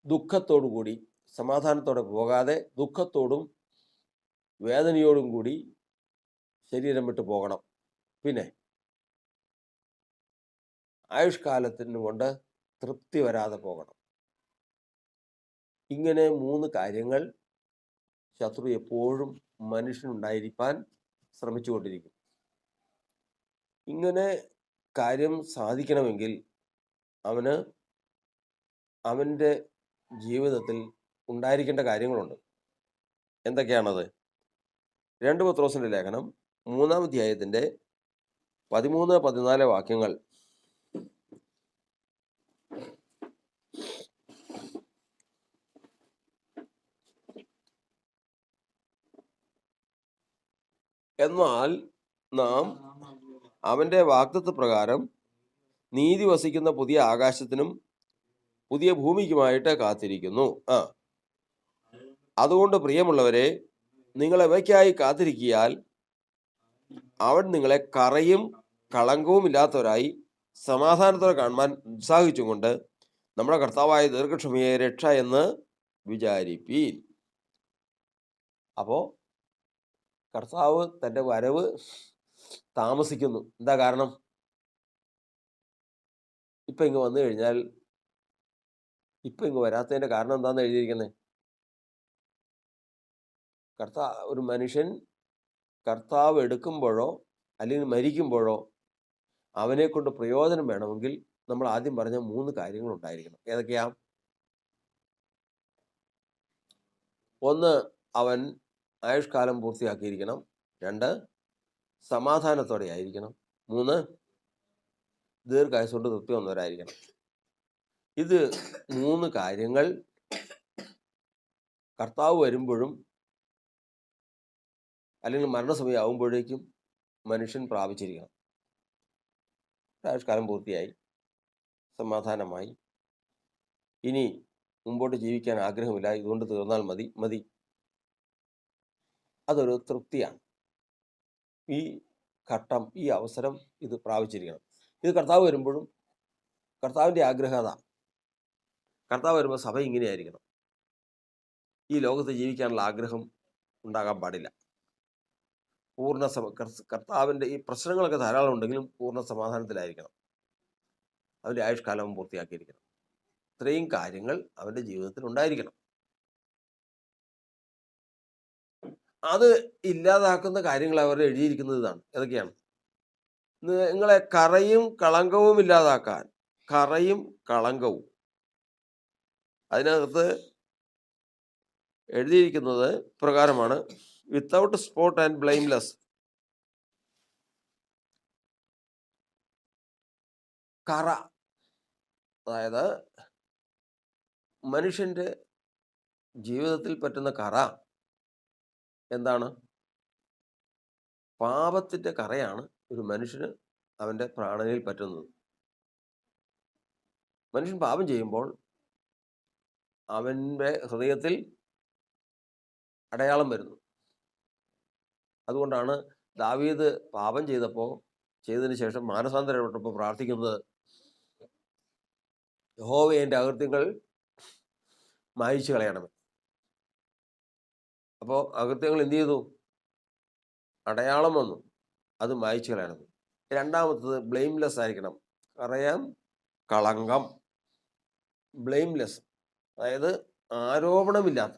ദുഃഖത്തോടു കൂടി, സമാധാനത്തോടെ പോകാതെ ദുഃഖത്തോടും വേദനയോടും കൂടി ശരീരം വിട്ടു പോകണം. പിന്നെ ആയുഷ്കാലത്തിന് കൊണ്ട് തൃപ്തി വരാതെ പോകണം. ഇങ്ങനെ 3 കാര്യങ്ങൾ ശത്രു എപ്പോഴും മനുഷ്യനുണ്ടായിരിക്കാൻ ശ്രമിച്ചുകൊണ്ടിരിക്കും. ഇങ്ങനെ കാര്യം സാധിക്കണമെങ്കിൽ അവന് അവൻ്റെ ജീവിതത്തിൽ ഉണ്ടായിരിക്കേണ്ട കാര്യങ്ങളുണ്ട്. എന്തൊക്കെയാണത്? 2 പത്രോസിൻ്റെ ലേഖനം 3-ാം അധ്യായത്തിൻ്റെ 13-14 വാക്യങ്ങൾ എന്നാൽ നാം അവൻ്റെ വാഗ്ദത്ത പ്രകാരം നീതി വസിക്കുന്ന പുതിയ ആകാശത്തിനും പുതിയ ഭൂമിക്കുമായിട്ട് കാത്തിരിക്കുന്നു. അതുകൊണ്ട് പ്രിയമുള്ളവരെ, നിങ്ങൾ അവയ്ക്കായി കാത്തിരിക്കിയാൽ അവൻ നിങ്ങളെ കറയും കളങ്കവും ഇല്ലാത്തവരായി സമാധാനത്തോടെ കാണുവാൻ ഉത്സാഹിച്ചുകൊണ്ട് നമ്മുടെ കർത്താവായ ദീർഘക്ഷമയെ രക്ഷ എന്ന് വിചാരിപ്പീൻ. അപ്പോൾ കർത്താവ് തൻ്റെ വരവ് താമസിക്കുന്നു. എന്താ കാരണം? ഇപ്പം ഇങ്ങ് വന്നു കഴിഞ്ഞാൽ ഇപ്പം ഇങ്ങ് വരാത്തതിൻ്റെ കാരണം എന്താണെന്ന് എഴുതിയിരിക്കുന്നത്? ഒരു മനുഷ്യൻ കർത്താവ് എടുക്കുമ്പോഴോ അല്ലെങ്കിൽ മരിക്കുമ്പോഴോ അവനെ കൊണ്ട് പ്രയോജനം വേണമെങ്കിൽ നമ്മൾ ആദ്യം പറഞ്ഞ 3 കാര്യങ്ങൾ ഉണ്ടായിരിക്കണം. ഏതൊക്കെയാ? 1, അവൻ ആയുഷ്കാലം പൂർത്തിയാക്കിയിരിക്കണം. 2, സമാധാനത്തോടെ ആയിരിക്കണം. 3, ദീർഘായുസ് കൊണ്ട് തൃപ്തി വന്നവരായിരിക്കണം. ഇത് 3 കാര്യങ്ങൾ കർത്താവ് വരുമ്പോഴും അല്ലെങ്കിൽ മരണസമയം ആകുമ്പോഴേക്കും മനുഷ്യൻ പ്രാപിച്ചിരിക്കണം. ആയുഷ്കാലം പൂർത്തിയായി, സമാധാനമായി, ഇനി മുമ്പോട്ട് ജീവിക്കാൻ ആഗ്രഹമില്ല, ഇതുകൊണ്ട് തീർന്നാൽ മതി. അതൊരു തൃപ്തിയാണ്. ഈ ഘട്ടം, ഈ അവസരം ഇത് പ്രാപിച്ചിരിക്കണം. ഇത് കർത്താവ് വരുമ്പോഴും കർത്താവിൻ്റെ ആഗ്രഹം അതാ. കർത്താവ് വരുമ്പോൾ സഭ ഇങ്ങനെയായിരിക്കണം. ഈ ലോകത്ത് ജീവിക്കാനുള്ള ആഗ്രഹം ഉണ്ടാകാൻ പാടില്ല. കർത്താവിൻ്റെ ഈ പ്രശ്നങ്ങളൊക്കെ ധാരാളം ഉണ്ടെങ്കിലും പൂർണ്ണ സമാധാനത്തിലായിരിക്കണം. അവൻ്റെ ആയുഷ്കാലം പൂർത്തിയാക്കിയിരിക്കണം. ഇത്രയും കാര്യങ്ങൾ അവൻ്റെ ജീവിതത്തിൽ ഉണ്ടായിരിക്കണം. അത് ഇല്ലാതാക്കുന്ന കാര്യങ്ങൾ അവർ എഴുതിയിരിക്കുന്നത് ഇതാണ്. ഏതൊക്കെയാണ്? നിങ്ങളെ കറയും കളങ്കവും ഇല്ലാതാക്കാൻ. കറയും കളങ്കവും അതിനകത്ത് എഴുതിയിരിക്കുന്നത് പ്രകാരമാണ്: വിത്തൗട്ട് സ്പോട്ട് ആൻഡ് ബ്ലെയിംലെസ്. കറ, അതായത് മനുഷ്യൻ്റെ ജീവിതത്തിൽ പറ്റുന്ന കറ എന്താണ്? പാപത്തിൻ്റെ കറയാണ് ഒരു മനുഷ്യന് അവൻ്റെ പ്രാണനിൽ പറ്റുന്നത്. മനുഷ്യൻ പാപം ചെയ്യുമ്പോൾ അവൻ്റെ ഹൃദയത്തിൽ അടയാളം വരുന്നു. അതുകൊണ്ടാണ് ദാവീദ് പാപം ചെയ്തപ്പോൾ ചെയ്തതിന് ശേഷം മാനസാന്തരപ്പെട്ടപ്പോൾ പ്രാർത്ഥിക്കുന്നത്, യഹോവേ എൻ്റെ അകൃത്യങ്ങൾ മായിച്ചു കളയണമേ. അപ്പോൾ അകൃത്യങ്ങൾ എന്ത് ചെയ്തു? അടയാളം വന്നു, അത് മായിച്ചു കളയണമേ. രണ്ടാമത്തത് ബ്ലെയിംലെസ് ആയിരിക്കണം. അറിയാം, കളങ്കം, ബ്ലെയിംലെസ്, അതായത് ആരോപണമില്ലാത്ത.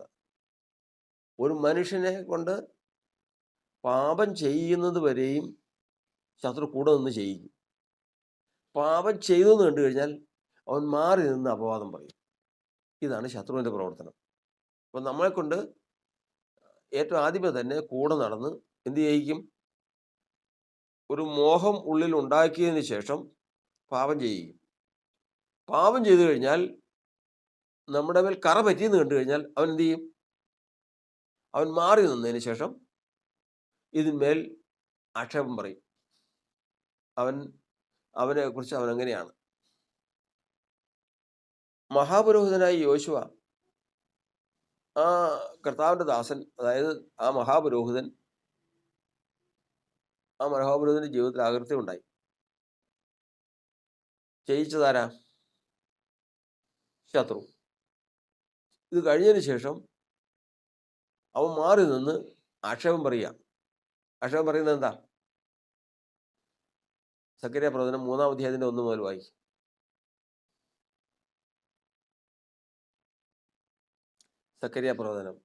ഒരു മനുഷ്യനെ കൊണ്ട് പാപം ചെയ്യുന്നത് വരെയും ശത്രു കൂടെ നിന്ന് ചെയ്യിക്കും. പാപം ചെയ്തെന്ന് കണ്ടു കഴിഞ്ഞാൽ അവൻ മാറി നിന്ന് അപവാദം പറയും. ഇതാണ് ശത്രുവിൻ്റെ പ്രവർത്തനം. അപ്പം നമ്മളെ കൊണ്ട് ഏറ്റവും ആദ്യമേ തന്നെ കൂടെ നടന്ന് എന്ത് ചെയ്യിക്കും? ഒരു മോഹം ഉള്ളിൽ ഉണ്ടാക്കിയതിന് ശേഷം പാപം ചെയ്യിക്കും. പാപം ചെയ്തു കഴിഞ്ഞാൽ, നമ്മുടെ മേൽ കറ പറ്റിയെന്ന് കണ്ടു കഴിഞ്ഞാൽ അവൻ എന്ത് ചെയ്യും? അവൻ മാറി നിന്നതിന് ശേഷം ഇതിന്മേൽ ആക്ഷേപം പറയും. അവനെ കുറിച്ച് അവൻ എങ്ങനെയാണ്. മഹാപുരോഹിതനായി യോശുവ, ആ കർത്താവിൻ്റെ ദാസൻ, അതായത് ആ മഹാപുരോഹിതൻ്റെ ജീവിതത്തിൽ അകൃത്യം ഉണ്ടായി. ചെയ്യിച്ചതാരാ? ശത്രു. ഇത് കഴിഞ്ഞതിന് ശേഷം അവൻ മാറി നിന്ന് ആക്ഷേപം പറയുക. ആക്ഷേപം പറയുന്നത് എന്താ? സക്കറിയ പ്രവചനം 3-ാം അധ്യായത്തിന്റെ 1 മുതൽ വായിക്കും. സക്കറിയ പ്രവചനം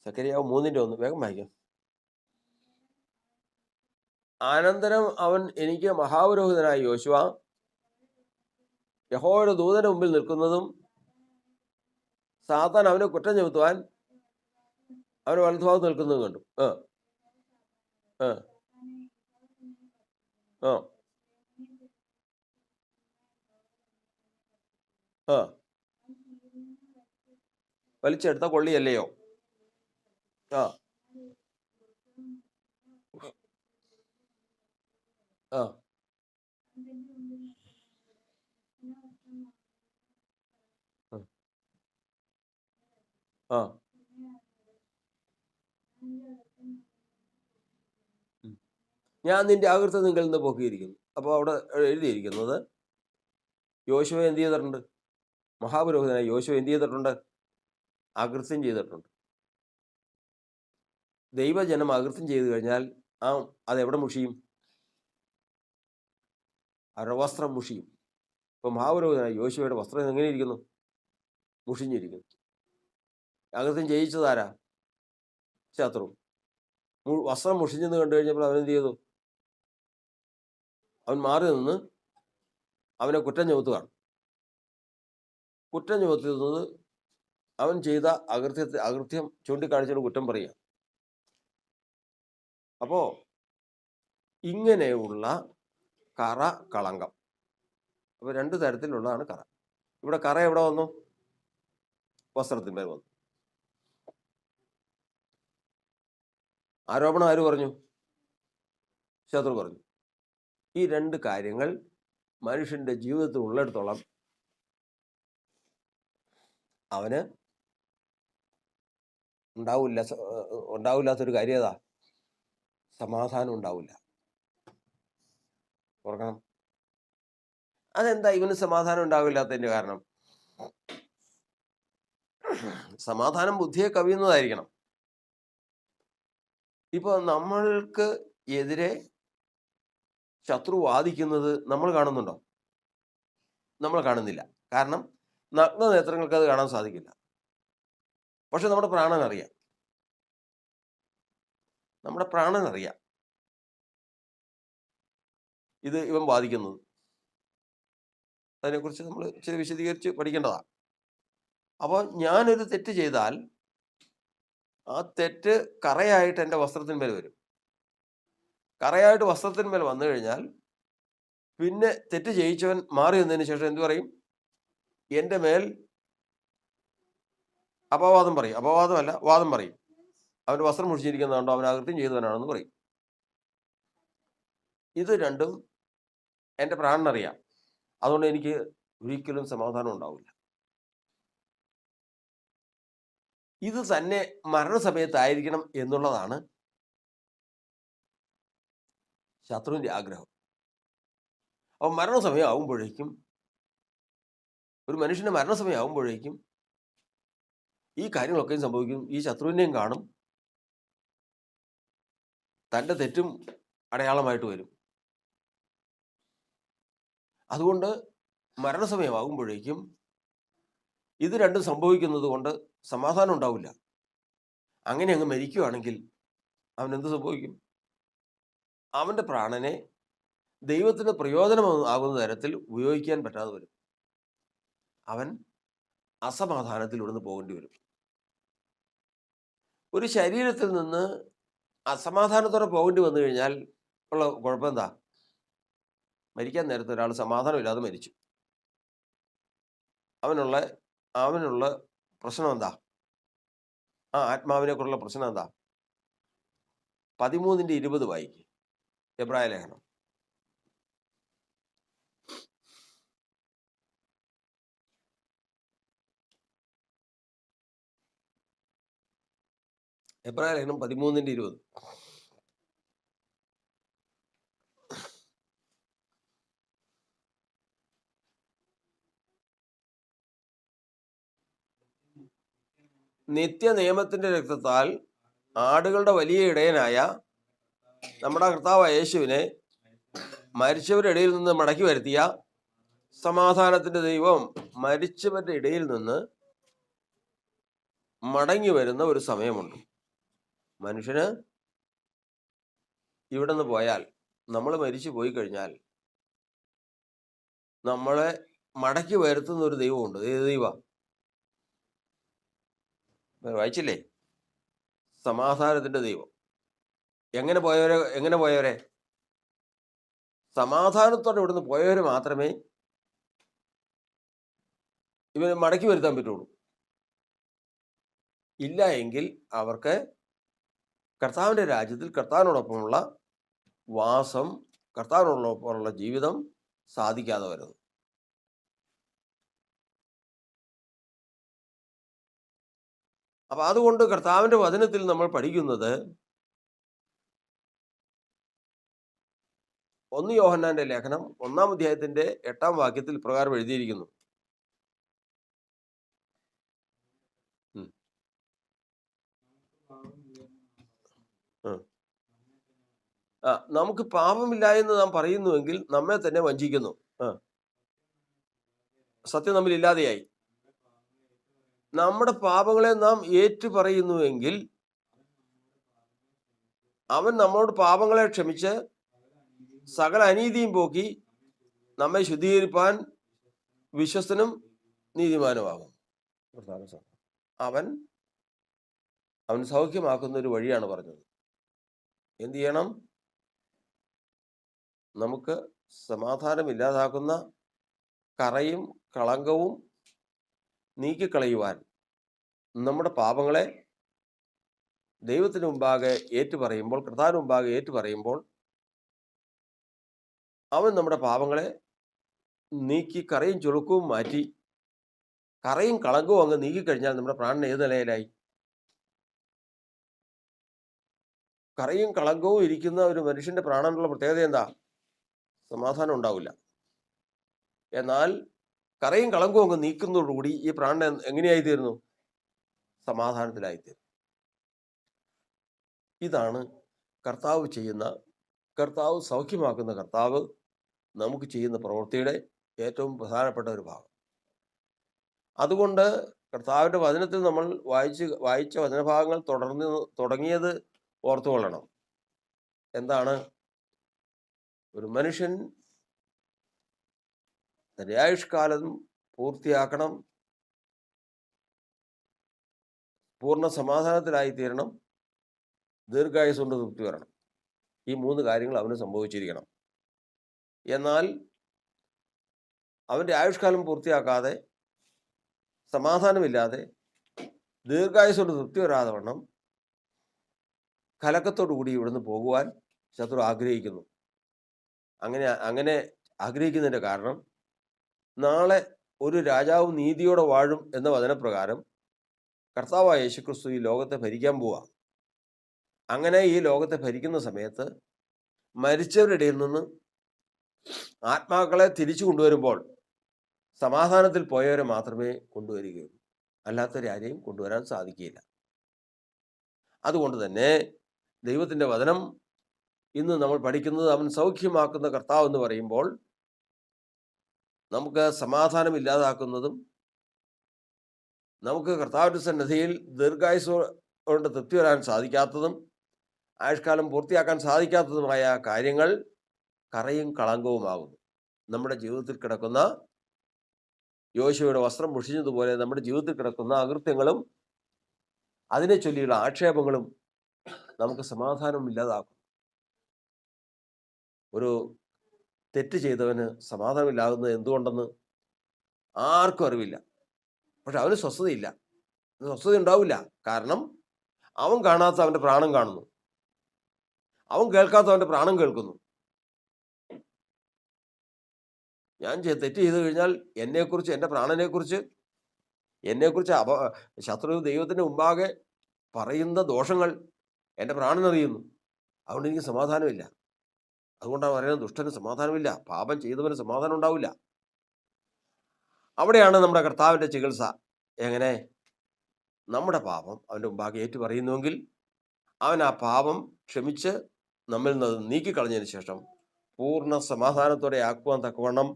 സക്കറിയാവ് 3:1 വേഗം വായിക്കാം. അനന്തരം അവൻ എനിക്ക് മഹാപുരോഹിതനായ യോശുവ യഹോവയുടെ ദൂതന് മുമ്പിൽ നിൽക്കുന്നതും സാത്താൻ അവനെ കുറ്റം ചുമത്തുവാൻ അവന് വലതുഭാഗത്ത് നിൽക്കുന്നതും കണ്ടു. വലിച്ചെടുത്ത കൊള്ളിയല്ലയോ? ആ ആ ആ ഞാൻ നിന്റെ അകൃത്യം നിങ്ങളിൽ നിന്ന് പോക്കിയിരിക്കുന്നു. അപ്പോൾ അവിടെ എഴുതിയിരിക്കുന്നത്, യോശുവ എന്ത് ചെയ്തിട്ടുണ്ട്? മഹാപുരോഹിതനായി യോശുവ എന്ത് ചെയ്തിട്ടുണ്ട്? അകൃത്യം ചെയ്തിട്ടുണ്ട്. ദൈവജനം അകൃത്യം ചെയ്തു കഴിഞ്ഞാൽ അതെവിടെ മുഷിയും? അവരുടെ വസ്ത്രം മുഷിയും. ഇപ്പം മഹാപുരോഹിതനായി യോശുവയുടെ വസ്ത്രം എങ്ങനെ ഇരിക്കുന്നു? മുഷിഞ്ഞിരിക്കുന്നു. അകൃത്യം ചെയ്യിച്ചതാരാ? ശത്രു. വസ്ത്രം മുഷിഞ്ഞെന്ന് കണ്ടു കഴിഞ്ഞപ്പോൾ അവൻ എന്ത് ചെയ്തു? അവൻ മാറി നിന്ന് അവനെ കുറ്റം ചുമത്തുകയാണ്. കുറ്റം ചുമത്തുന്നത് അവൻ ചെയ്ത അകൃത്യം ചൂണ്ടിക്കാണിച്ചുകൊണ്ട് കുറ്റം പറയുക. അപ്പോ ഇങ്ങനെയുള്ള കറ, കളങ്കം, അപ്പോൾ 2 തരത്തിലുള്ളതാണ് കറ. ഇവിടെ കറ എവിടെ വന്നു? വസ്ത്രത്തിന്മേൽ വന്നു. ആരോപണം ആര് പറഞ്ഞു? ശത്രു പറഞ്ഞു. ഈ 2 കാര്യങ്ങൾ മനുഷ്യന്റെ ജീവിതത്തിൽ ഉള്ളിടത്തോളം അവന് ഉണ്ടാവില്ലാത്തൊരു കാര്യം ഏതാ? സമാധാനം ഉണ്ടാവില്ല. ഓർക്കണം. അതെന്താ ഇവന് സമാധാനം ഉണ്ടാവില്ലാത്തതിന്റെ കാരണം? സമാധാനം ബുദ്ധിയെ കവിയുന്നതായിരിക്കണം. ഇപ്പൊ നമ്മൾക്ക് എതിരെ ശത്രു വാദിക്കുന്നത് നമ്മൾ കാണുന്നുണ്ടോ? നമ്മൾ കാണുന്നില്ല. കാരണം നഗ്ന നേത്രങ്ങൾക്ക് അത് കാണാൻ സാധിക്കില്ല. പക്ഷെ നമ്മുടെ പ്രാണൻ അറിയാം. ഇത് ഇവൻ വാദിക്കുന്നത്. അതിനെക്കുറിച്ച് നമ്മൾ ഇച്ചിരി വിശദീകരിച്ച് പഠിക്കേണ്ടതാണ്. അപ്പോൾ ഞാനൊരു തെറ്റ് ചെയ്താൽ ആ തെറ്റ് കറയായിട്ട് എൻ്റെ വസ്ത്രത്തിന്മേൽ വരും. കറയായിട്ട് വസ്ത്രത്തിന്മേൽ വന്നു കഴിഞ്ഞാൽ പിന്നെ തെറ്റ് ചെയ്യിച്ചവൻ മാറി വന്നതിന് ശേഷം എന്ത് പറയും? എൻ്റെ മേൽ അപവാദം പറയും. അപവാദമല്ല, വാദം പറയും. അവൻ്റെ വസ്ത്രം മുഷിച്ചിരിക്കുന്നതുകൊണ്ടോ അവൻ അകൃത്യം ചെയ്തവനാണെന്ന് പറയും. ഇത് രണ്ടും എൻ്റെ പ്രാണനറിയാം. അതുകൊണ്ട് എനിക്ക് ഒരിക്കലും സമാധാനം ഉണ്ടാവില്ല. ഇത് തന്നെ മരണസമയത്തായിരിക്കണം എന്നുള്ളതാണ് ശത്രുവിൻ്റെ ആഗ്രഹം. അപ്പോൾ മരണസമയം ആകുമ്പോഴേക്കും, ഒരു മനുഷ്യൻ്റെ മരണസമയം ആകുമ്പോഴേക്കും ഈ കാര്യങ്ങളൊക്കെ സംഭവിക്കും. ഈ ശത്രുവിനെയും കാണും, തൻ്റെ തെറ്റും അടയാളമായിട്ട് വരും. അതുകൊണ്ട് മരണസമയമാകുമ്പോഴേക്കും ഇത് രണ്ടും സംഭവിക്കുന്നത് കൊണ്ട് സമാധാനം ഉണ്ടാവില്ല. അങ്ങനെ അങ്ങ് മരിക്കുകയാണെങ്കിൽ അവൻ എന്ത് സംഭവിക്കും? അവൻ്റെ പ്രാണനെ ദൈവത്തിന് പ്രയോജനമാകുന്ന തരത്തിൽ ഉപയോഗിക്കാൻ പറ്റാതെ വരും. അവൻ അസമാധാനത്തിൽ ഇവിടുന്ന് പോകേണ്ടി വരും. ഒരു ശരീരത്തിൽ നിന്ന് അസമാധാനത്തോടെ പോകേണ്ടി വന്നു കഴിഞ്ഞാൽ ഉള്ള കുഴപ്പം എന്താ? മരിക്കാൻ നേരത്തെ ഒരാൾ സമാധാനമില്ലാതെ മരിച്ചു. അവനുള്ള പ്രശ്നം എന്താ? ആ ആത്മാവിനെ കുറിച്ചുള്ള പ്രശ്നം എന്താ? 13:20 വായിക്കും, എബ്രായ ലേഖനം. എബ്രായ ലേഖനം 13:20. നിത്യ നിയമത്തിന്റെ രക്തത്താൽ ആടുകളുടെ വലിയ ഇടയനായ നമ്മുടെ കർത്താവായ യേശുവിനെ മരിച്ചവരുടെ ഇടയിൽ നിന്ന് മടക്കി വരുത്തിയ സമാധാനത്തിന്റെ ദൈവം മരിച്ചവരുടെ ഇടയിൽ നിന്ന് മടങ്ങി വരുന്ന ഒരു സമയമുണ്ട്. മനുഷ്യന് ഇവിടെ നിന്ന് പോയാൽ, നമ്മൾ മരിച്ചു പോയി കഴിഞ്ഞാൽ നമ്മളെ മടക്കി വരുത്തുന്ന ഒരു ദൈവമുണ്ട്. ഏത് ദൈവം? വായിച്ചില്ലേ? സമാധാനത്തിന്റെ ദൈവം. എങ്ങനെ പോയവരെ? സമാധാനത്തോടെ ഇവിടുന്ന് പോയവരെ മാത്രമേ ഇവനെ മടക്കി വരുത്താൻ പറ്റുള്ളൂ. ഇല്ല എങ്കിൽ അവർക്ക് കർത്താവിൻ്റെ രാജ്യത്തിൽ കർത്താവിനോടൊപ്പമുള്ള വാസം, കർത്താവിനോടൊപ്പമുള്ള ജീവിതം സാധിക്കാതെ വരുന്നു. അപ്പൊ അതുകൊണ്ട് കർത്താവിൻ്റെ വചനത്തിൽ നമ്മൾ പഠിക്കുന്നത് 1 യോഹന്നാന്റെ ലേഖനം 1-ാം അധ്യായത്തിന്റെ 8-ാം വാക്യത്തിൽ പ്രകാരം എഴുതിയിരിക്കുന്നു. നമുക്ക് പാപമില്ല എന്ന് നാം പറയുന്നുവെങ്കിൽ നമ്മെ തന്നെ വഞ്ചിക്കുന്നു. സത്യം നമ്മിൽ ഇല്ലാതെയായി. നമ്മുടെ പാപങ്ങളെ നാം ഏറ്റു പറയുന്നുവെങ്കിൽ അവൻ നമ്മളോട് പാപങ്ങളെ ക്ഷമിച്ച് സകല അനീതിയും പോക്കി നമ്മെ ശുദ്ധീകരിപ്പാൻ വിശ്വസ്തനും നീതിമാനുമാകും. അവൻ സൗഖ്യമാക്കുന്ന ഒരു വഴിയാണ് പറഞ്ഞത്. എന്ത് ചെയ്യണം? നമുക്ക് സമാധാനമില്ലാതാക്കുന്ന കറയും കളങ്കവും നീക്കിക്കളയുവാൻ നമ്മുടെ പാപങ്ങളെ ദൈവത്തിന് മുമ്പാകെ ഏറ്റുപറയുമ്പോൾ, കർത്താവിന് മുമ്പാകെ ഏറ്റുപറയുമ്പോൾ അവൻ നമ്മുടെ പാപങ്ങളെ നീക്കി കറയും ചുളുക്കവും മാറ്റി, കറയും കളങ്കവും അങ്ങ് നീക്കിക്കഴിഞ്ഞാൽ നമ്മുടെ പ്രാണൻ ഏത് നിലയിലായി? കറയും കളങ്കവും ഇരിക്കുന്ന ഒരു മനുഷ്യന്റെ പ്രാണനുള്ള പ്രത്യേകത എന്താ? സമാധാനം ഉണ്ടാവില്ല. എന്നാൽ കറയും കളങ്കവും അങ്ങ് നീക്കുന്നതോടുകൂടി ഈ പ്രാണൻ എങ്ങനെയായിത്തീരുന്നു? സമാധാനത്തിലായിത്തീരുന്നു. ഇതാണ് കർത്താവ് സൗഖ്യമാക്കുന്ന കർത്താവ് നമുക്ക് ചെയ്യുന്ന പ്രവൃത്തിയുടെ ഏറ്റവും പ്രധാനപ്പെട്ട ഒരു ഭാഗം. അതുകൊണ്ട് കർത്താവിൻ്റെ വചനത്തിൽ നമ്മൾ വായിച്ച വചനഭാഗങ്ങൾ തുടങ്ങിയത് ഓർത്തുകൊള്ളണം. എന്താണ്? ഒരു മനുഷ്യൻ തൻ്റെ ആയുഷ്കാലം പൂർത്തിയാക്കണം, പൂർണ്ണ സമാധാനത്തിലായിത്തീരണം, ദീർഘായുസ് കൊണ്ട് തൃപ്തി വരണം. ഈ 3 കാര്യങ്ങൾ അവന് സംഭവിച്ചിരിക്കണം. എന്നാൽ അവൻ്റെ ആയുഷ്കാലം പൂർത്തിയാക്കാതെ, സമാധാനമില്ലാതെ, ദീർഘായുസ് കൊണ്ട് തൃപ്തി വരാതെ വണ്ണം കലക്കത്തോടു കൂടി ഇവിടുന്ന് പോകുവാൻ ശത്രു ആഗ്രഹിക്കുന്നു. അങ്ങനെ ആഗ്രഹിക്കുന്നതിൻ്റെ കാരണം, നാളെ ഒരു രാജാവ് നീതിയോടെ വാഴും എന്ന വചനപ്രകാരം കർത്താവായ യേശുക്രിസ്തു ഈ ലോകത്തെ ഭരിക്കാൻ പോവാ. അങ്ങനെ ഈ ലോകത്തെ ഭരിക്കുന്ന സമയത്ത് മരിച്ചവരുടെ ഇടയിൽ നിന്ന് ആത്മാക്കളെ തിരിച്ചു കൊണ്ടുവരുമ്പോൾ സമാധാനത്തിൽ പോയവരെ മാത്രമേ കൊണ്ടുവരികയുള്ളൂ. അല്ലാത്തവരെ ആരെയും കൊണ്ടുവരാൻ സാധിക്കില്ല. അതുകൊണ്ട് തന്നെ ദൈവത്തിൻ്റെ വചനം ഇന്ന് നമ്മൾ പഠിക്കുന്നത്, അവൻ സൗഖ്യമാക്കുന്ന കർത്താവ് എന്ന് പറയുമ്പോൾ നമുക്ക് സമാധാനം ഇല്ലാതാക്കുന്നതും നമുക്ക് കർത്താവിൻ്റെ സന്നിധിയിൽ ദീർഘായുസ് കൊണ്ട് തൃപ്തി വരാൻ സാധിക്കാത്തതും ആയുഷ്കാലം പൂർത്തിയാക്കാൻ സാധിക്കാത്തതുമായ കാര്യങ്ങൾ കറയും കളങ്കവുമാകുന്നു. നമ്മുടെ ജീവിതത്തിൽ കിടക്കുന്ന യോശുവയുടെ വസ്ത്രം മുഷിഞ്ഞതുപോലെ നമ്മുടെ ജീവിതത്തിൽ കിടക്കുന്ന അകൃത്യങ്ങളും അതിനെ ചൊല്ലിയുള്ള ആക്ഷേപങ്ങളും നമുക്ക് സമാധാനം ഇല്ലാതാക്കും. ഒരു തെറ്റ് ചെയ്തവന് സമാധാനമില്ലാകുന്നത് എന്തുകൊണ്ടെന്ന് ആർക്കും അറിവില്ല. പക്ഷെ അവന് സ്വസ്ഥതയില്ല, സ്വസ്ഥത ഉണ്ടാവില്ല. കാരണം അവൻ കാണാത്ത അവൻ്റെ പ്രാണൻ കാണുന്നു, അവൻ കേൾക്കാത്ത അവൻ്റെ പ്രാണൻ കേൾക്കുന്നു. ഞാൻ തെറ്റ് ചെയ്തു കഴിഞ്ഞാൽ എന്നെക്കുറിച്ച്, എൻ്റെ പ്രാണനെക്കുറിച്ച്, എന്നെക്കുറിച്ച് ശത്രു ദൈവത്തിൻ്റെ മുമ്പാകെ പറയുന്ന ദോഷങ്ങൾ എൻ്റെ പ്രാണൻ അറിയുന്നു. അതുകൊണ്ട് എനിക്ക് സമാധാനമില്ല. അതുകൊണ്ടാണ് പറയുന്നത്, ദുഷ്ടന് സമാധാനമില്ല, പാപം ചെയ്തവന് സമാധാനം ഉണ്ടാവില്ല. അവിടെയാണ് നമ്മുടെ കർത്താവിൻ്റെ ചികിത്സ. എങ്ങനെ? നമ്മുടെ പാപം അവൻ്റെ മുമ്പാകെ ഏറ്റു പറയുന്നുവെങ്കിൽ അവൻ ആ പാപം ക്ഷമിച്ച് നമ്മിൽ നിന്ന് നീക്കിക്കളഞ്ഞതിന് ശേഷം പൂർണ്ണ സമാധാനത്തോടെ ആക്കുവാൻ തക്കവണ്ണം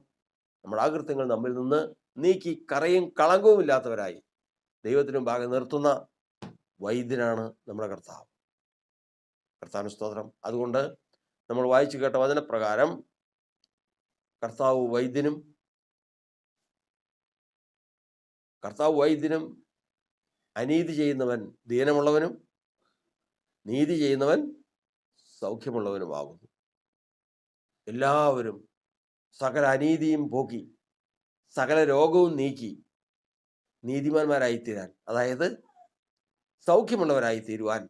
നമ്മുടെ ആകൃത്യങ്ങൾ നമ്മിൽ നിന്ന് നീക്കി കറയും കളങ്കവും ഇല്ലാത്തവരായി ദൈവത്തിന് മുമ്പാകെ നിർത്തുന്ന വൈദ്യനാണ് നമ്മുടെ കർത്താവ്. കർത്താവിന് സ്തോത്രം. അതുകൊണ്ട് നമ്മൾ വായിച്ചു കേട്ട വചനപ്രകാരം കർത്താവ് വൈദ്യനും അനീതി ചെയ്യുന്നവൻ ദീനമുള്ളവനും നീതി ചെയ്യുന്നവൻ സൗഖ്യമുള്ളവനുമാകുന്നു. എല്ലാവരും സകല അനീതിയും പോക്കി സകല രോഗവും നീക്കി നീതിമാന്മാരായിത്തീരാൻ, അതായത് സൗഖ്യമുള്ളവരായി തീരുവാൻ,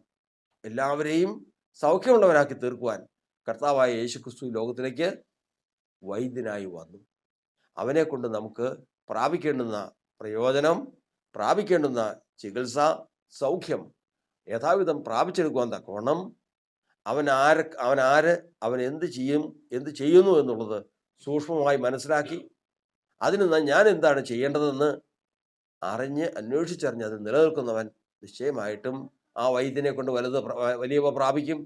എല്ലാവരെയും സൗഖ്യമുള്ളവരാക്കി തീർക്കുവാൻ കർത്താവായ യേശുക്രിസ്തു ലോകത്തിലേക്ക് വൈദ്യനായി വന്നു. അവനെ കൊണ്ട് നമുക്ക് പ്രാപിക്കേണ്ടുന്ന പ്രയോജനം, പ്രാപിക്കേണ്ടുന്ന ചികിത്സ, സൗഖ്യം യഥാവിധം പ്രാപിച്ചെടുക്കുവാൻ തക്കവണ്ണം അവൻ എന്ത് ചെയ്യുന്നു എന്നുള്ളത് സൂക്ഷ്മമായി മനസ്സിലാക്കി അതിന് ഞാൻ എന്താണ് ചെയ്യേണ്ടതെന്ന് അറിഞ്ഞ് അന്വേഷിച്ചറിഞ്ഞ് അത് നിലനിൽക്കുന്നവൻ നിശ്ചയമായിട്ടും ആ വൈദ്യനെ കൊണ്ട് വലിയവ പ്രാപിക്കും.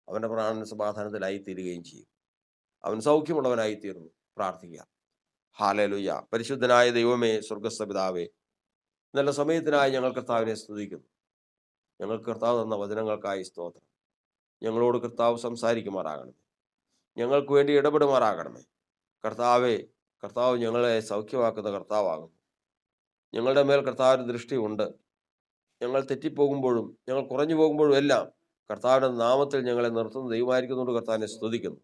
അവൻ്റെ പ്രാണൻ സമാധാനത്തിലായി തീരുകയും ചെയ്യും. അവൻ സൗഖ്യമുള്ളവനായി തീർന്നു. പ്രാർത്ഥിക്കാം. ഹല്ലേലൂയ. പരിശുദ്ധനായ ദൈവമേ, സ്വർഗ്ഗസ്ഥ പിതാവേ, നല്ല സമയത്തിനായി ഞങ്ങൾ കർത്താവിനെ സ്തുതിക്കുന്നു. ഞങ്ങൾക്ക് കർത്താവ് തന്ന വചനങ്ങൾക്കായി സ്തോത്രം. ഞങ്ങളോട് കർത്താവ് സംസാരിക്കുമാറാകണമേ, ഞങ്ങൾക്ക് വേണ്ടി ഇടപെടുമാറാകണമേ. കർത്താവ് ഞങ്ങളെ സൗഖ്യമാക്കുന്ന കർത്താവാകുന്നു. ഞങ്ങളുടെ മേൽ കർത്താവിൻ്റെ ദൃഷ്ടിയുണ്ട്. ഞങ്ങൾ തെറ്റിപ്പോകുമ്പോഴും ഞങ്ങൾ കുറഞ്ഞു പോകുമ്പോഴും എല്ലാം കർത്താവിൻ്റെ നാമത്തിൽ ഞങ്ങളെ നിർത്തുന്ന ദൈവമായിരിക്കുന്നതുകൊണ്ട് കർത്താവിനെ സ്തുതിക്കുന്നു.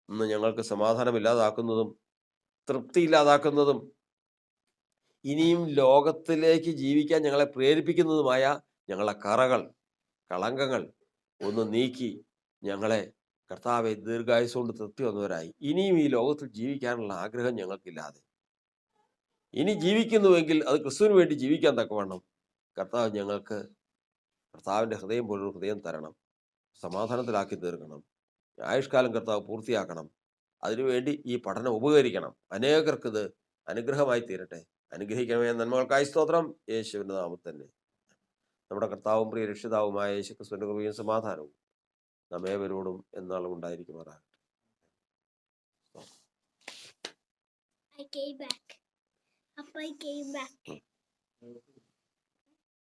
ഇന്ന് ഞങ്ങൾക്ക് സമാധാനമില്ലാതാക്കുന്നതും തൃപ്തിയില്ലാതാക്കുന്നതും ഇനിയും ലോകത്തിലേക്ക് ജീവിക്കാൻ ഞങ്ങളെ പ്രേരിപ്പിക്കുന്നതുമായ ഞങ്ങളെ കളങ്കങ്ങൾ ഒന്ന് നീക്കി ഞങ്ങളെ കർത്താവെ ദീർഘായുസ് കൊണ്ട് തൃപ്തി വന്നവരായി ഇനിയും ഈ ലോകത്തിൽ ജീവിക്കാനുള്ള ആഗ്രഹം ഞങ്ങൾക്കില്ലാതെ, ഇനി ജീവിക്കുന്നുവെങ്കിൽ അത് ക്രിസ്തുവിന് വേണ്ടി ജീവിക്കാൻ തക്കവണ്ണം കർത്താവ് ഞങ്ങൾക്ക് കർത്താവിൻ്റെ ഹൃദയം പോലൊരു ഹൃദയം തരണം. സമാധാനത്തിലാക്കി തീർക്കണം. ആയുഷ്കാലം കർത്താവ് പൂർത്തിയാക്കണം. അതിനുവേണ്ടി ഈ പഠനം ഉപകരിക്കണം. അനേകർക്കിത് അനുഗ്രഹമായി തീരട്ടെ. അനുഗ്രഹിക്കണമേ. നന്മകൾക്കായി സ്തോത്രം. യേശുവിൻ്റെ നാമത്തിൽ തന്നെ. നമ്മുടെ കർത്താവും പ്രിയ രക്ഷിതാവുമായ യേശു ക്രിസ്തുവിൻ്റെ കൃപയും സമാധാനവും നമ്മേവരോടും എന്നാളും ഉണ്ടായിരിക്കുമാറാകട്ടെ. I came back.